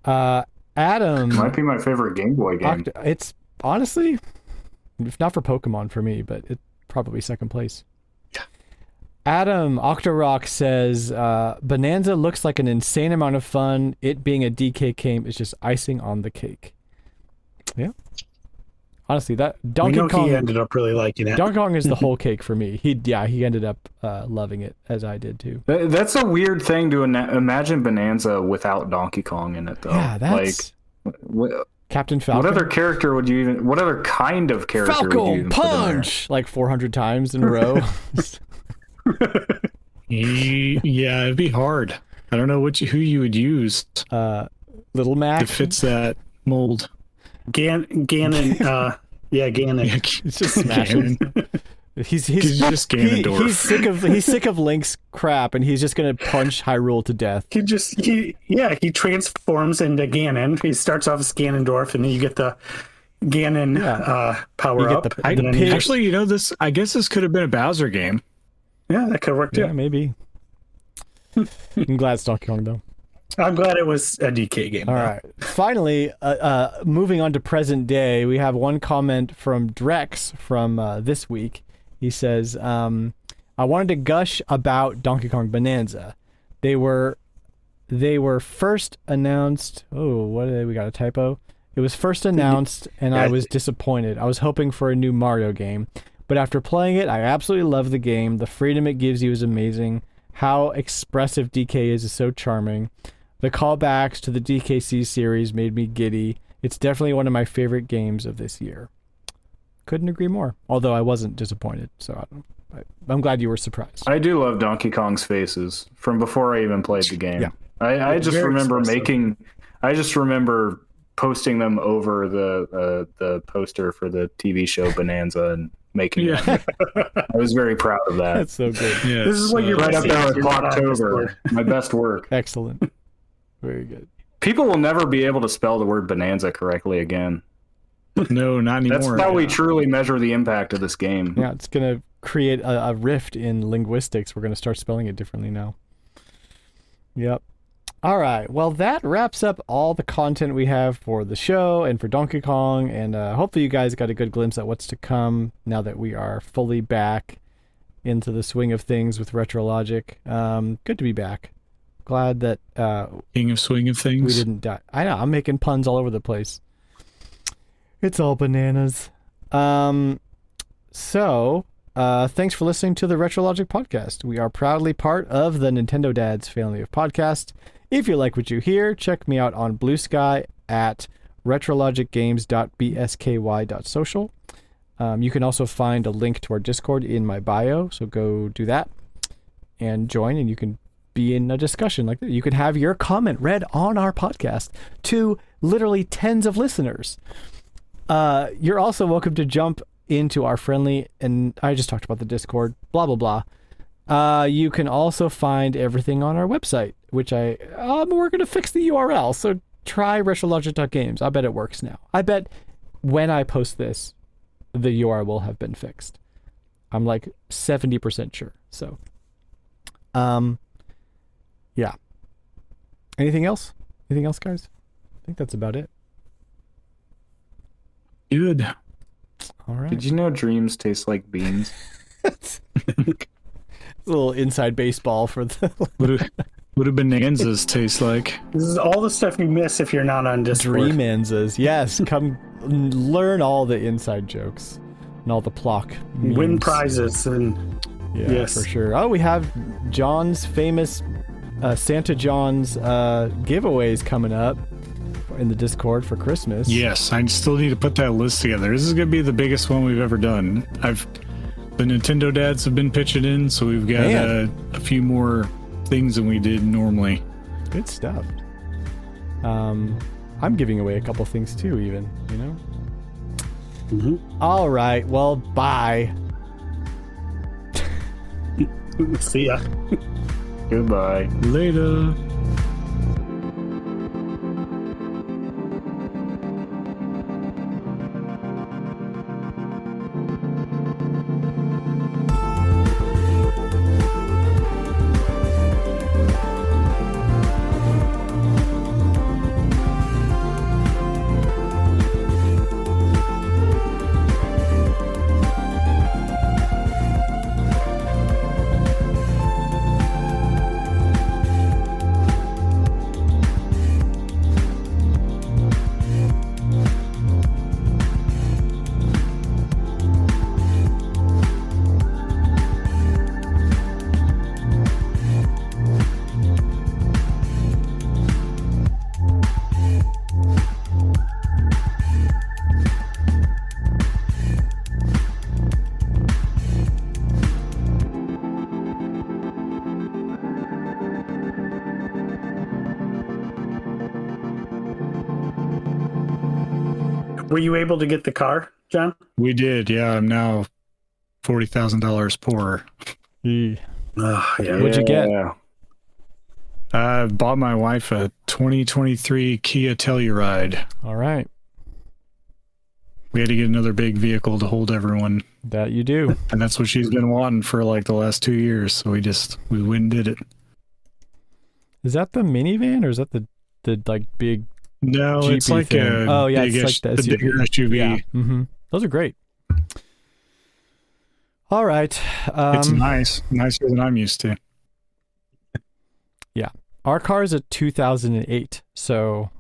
Adam. Might be my favorite Game Boy game. It's honestly, if not for Pokemon for me, but it's probably second place. Yeah. Adam Octorock says, Bonanza looks like an insane amount of fun. It being a DK game is just icing on the cake. Yeah. Honestly, that Donkey Kong, he ended up really liking it. Donkey Kong is the whole cake for me. He ended up loving it as I did too. That's a weird thing to imagine Bonanza without Donkey Kong in it, though. Yeah, that's like Captain Falcon. What other character would you even? What other kind of character would you Falcon even put in there? Punch like 400 times in a row. Yeah, it'd be hard. I don't know who you would use. Little Mac that fits that mold. Ganon. Yeah, Ganon. It's just smashing. He's just Ganondorf. He's sick of Link's crap, and he's just gonna punch Hyrule to death. He transforms into Ganon. He starts off as Ganondorf, and then you get the Ganon power up. Actually, this. I guess this could have been a Bowser game. Yeah, that could have worked. Yeah, maybe. I'm glad it's Donkey Kong though. I'm glad it was a DK game. All right. Finally, moving on to present day, we have one comment from Drex from this week. He says, I wanted to gush about Donkey Kong Bonanza. They were first announced. Oh, we got a typo. It was first announced, and I was disappointed. I was hoping for a new Mario game. But after playing it, I absolutely love the game. The freedom it gives you is amazing. How expressive DK is so charming. The callbacks to the DKC series made me giddy. It's definitely one of my favorite games of this year. Couldn't agree more. Although I wasn't disappointed, so I'm glad you were surprised. I do love Donkey Kong's faces from before I even played the game. Yeah. I just remember expressive. I just remember posting them over the poster for the TV show Bonanza and making it. I was very proud of that. That's so good. Yeah, This is what you're Right up there with You're not on October. Discord. My best work. Excellent. Very good. People will never be able to spell the word Bonanza correctly again. No, not anymore. That's how we truly measure the impact of this game. Yeah, it's going to create a rift in linguistics. We're going to start spelling it differently now. Yep. All right. Well, that wraps up all the content we have for the show and for Donkey Kong. And hopefully you guys got a good glimpse at what's to come now that we are fully back into the swing of things with RetroLogic. Good to be back. Glad that King of Swing of Things. we didn't die. I know. I'm making puns all over the place. It's all bananas. So, thanks for listening to the RetroLogic podcast. We are proudly part of the Nintendo Dads family of podcasts. If you like what you hear, check me out on Blue Sky at retrologicgames.bsky.social. You can also find a link to our Discord in my bio, so go do that and join, and you can be in a discussion like that. You can have your comment read on our podcast to literally tens of listeners. You're also welcome to jump into our friendly, and I just talked about the Discord, blah, blah, blah. You can also find everything on our website, which we're going to fix the URL. So try retrologic.games. I bet it works now. I bet when I post this, the URL will have been fixed. I'm like 70% sure. So, yeah. Anything else? Anything else, guys? I think that's about it. Good. All right. Did you know dreams taste like beans? A little inside baseball for the What do bonanzas taste like? This is all the stuff you miss if you're not on Discord. Dreamanzas. Yes, come learn all the inside jokes and all the Plock memes. Win prizes and Yeah, yes. for sure. Oh, we have John's famous Santa John's giveaways coming up in the Discord for Christmas. Yes, I still need to put that list together. This is going to be the biggest one we've ever done. The Nintendo dads have been pitching in, so we've got a few more things than we did normally. Good stuff. I'm giving away a couple things too, even, you know? Mm-hmm. All right. Well, bye. See ya. Goodbye. Later. Were you able to get the car, John? We did, yeah. I'm now $40,000 poorer. Yeah. Oh, yeah. What'd you get? Yeah. I bought my wife a 2023 Kia Telluride. All right. We had to get another big vehicle to hold everyone, That you do. and that's what she's been wanting for like the last 2 years. So we went and did it. Is that the minivan or is that the like big? No, it's Jeepy like thing. a Oh, yeah, big it's like the SUV. bigger SUV. Yeah. Mm-hmm. Those are great. All right. It's nicer than I'm used to. Our car is a 2008, so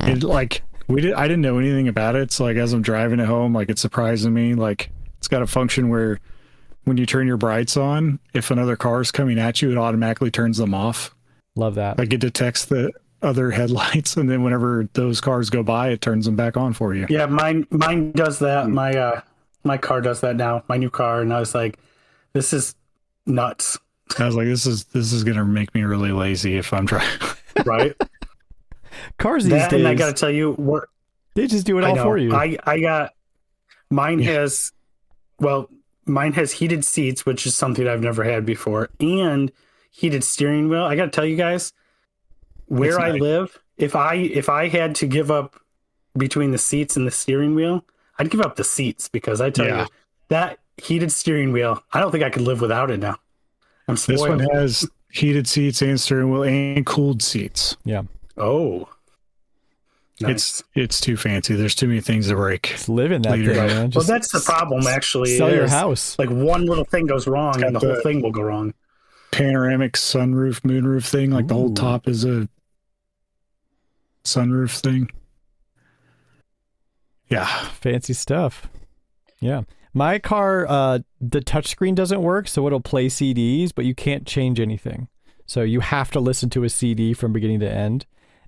Yeah, it like I didn't know anything about it. So like as I'm driving it home, like it's surprising me. Like it's got a function where when you turn your brights on, if another car is coming at you, it automatically turns them off. Love that. Like it detects the other headlights, and then whenever those cars go by, it turns them back on for you. Yeah, mine does that. My car does that now. My new car, and I was like, this is nuts. I was like, this is gonna make me really lazy if I'm driving. Right? Cars these days. And I got to tell you, they just do it all for you. I got mine has heated seats, which is something I've never had before, and heated steering wheel. I got to tell you guys, where I live, if I had to give up between the seats and the steering wheel, I'd give up the seats, because I tell you, that heated steering wheel, I don't think I could live without it now. I'm spoiled. This one has heated seats and steering wheel and cooled seats. Yeah. Oh. Nice. It's too fancy. There's too many things to break. Just live in that thing, man. Well, that's the problem, actually. Sell your house. Like one little thing goes wrong and the whole thing will go wrong. Panoramic sunroof, moonroof thing. Like the whole top is a sunroof thing. Yeah. Fancy stuff. Yeah. My car, the touchscreen doesn't work, so it'll play CDs, but you can't change anything. So you have to listen to a CD from beginning to end.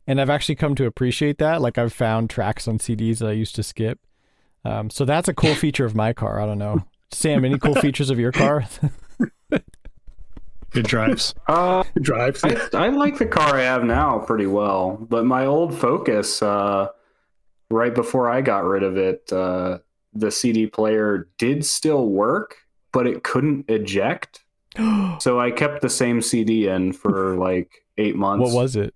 And I've actually come to appreciate that. Like I've found tracks on CDs that I used to skip. So that's a cool feature of my car. I don't know. Sam, any cool features of your car? It drives. It drives. I like the car I have now pretty well, but my old Focus, right before I got rid of it, the CD player did still work, but it couldn't eject. So I kept the same CD in for like 8 months. What was it?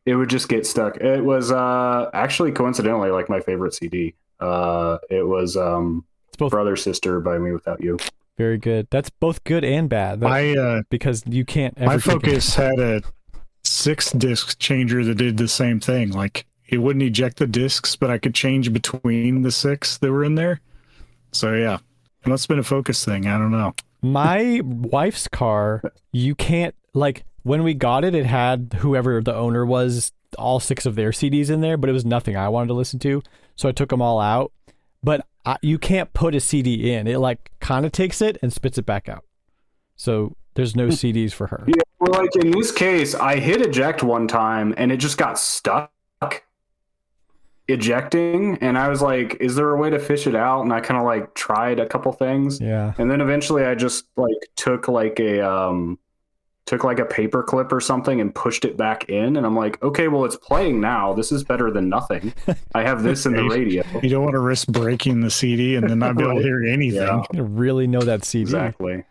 It would just get stuck. It was actually coincidentally like my favorite CD. It was it's both Brother Sister by Me Without You. Very good. That's both good and bad. Because you can't ever my Focus had a 6-disc changer that did the same thing. Like it wouldn't eject the discs, but I could change between the 6 that were in there. So yeah, it must have been a Focus thing. I don't know. My wife's car, you can't, like, when we got it, it had whoever the owner was, all 6 of their CDs in there, but it was nothing I wanted to listen to. So I took them all out. But you can't put a CD in. It like kind of takes it and spits it back out. So there's no CDs for her. Yeah, well, like in this case, I hit eject one time and it just got stuck ejecting, and I was like, is there a way to fish it out? And I kind of like tried a couple things. Yeah. And then eventually I just like took like a paper clip or something and pushed it back in, and I'm like, okay, well, it's playing now. This is better than nothing. I have this in the radio. You don't want to risk breaking the CD and then not be able to hear anything. Yeah. You really know that CD. Exactly.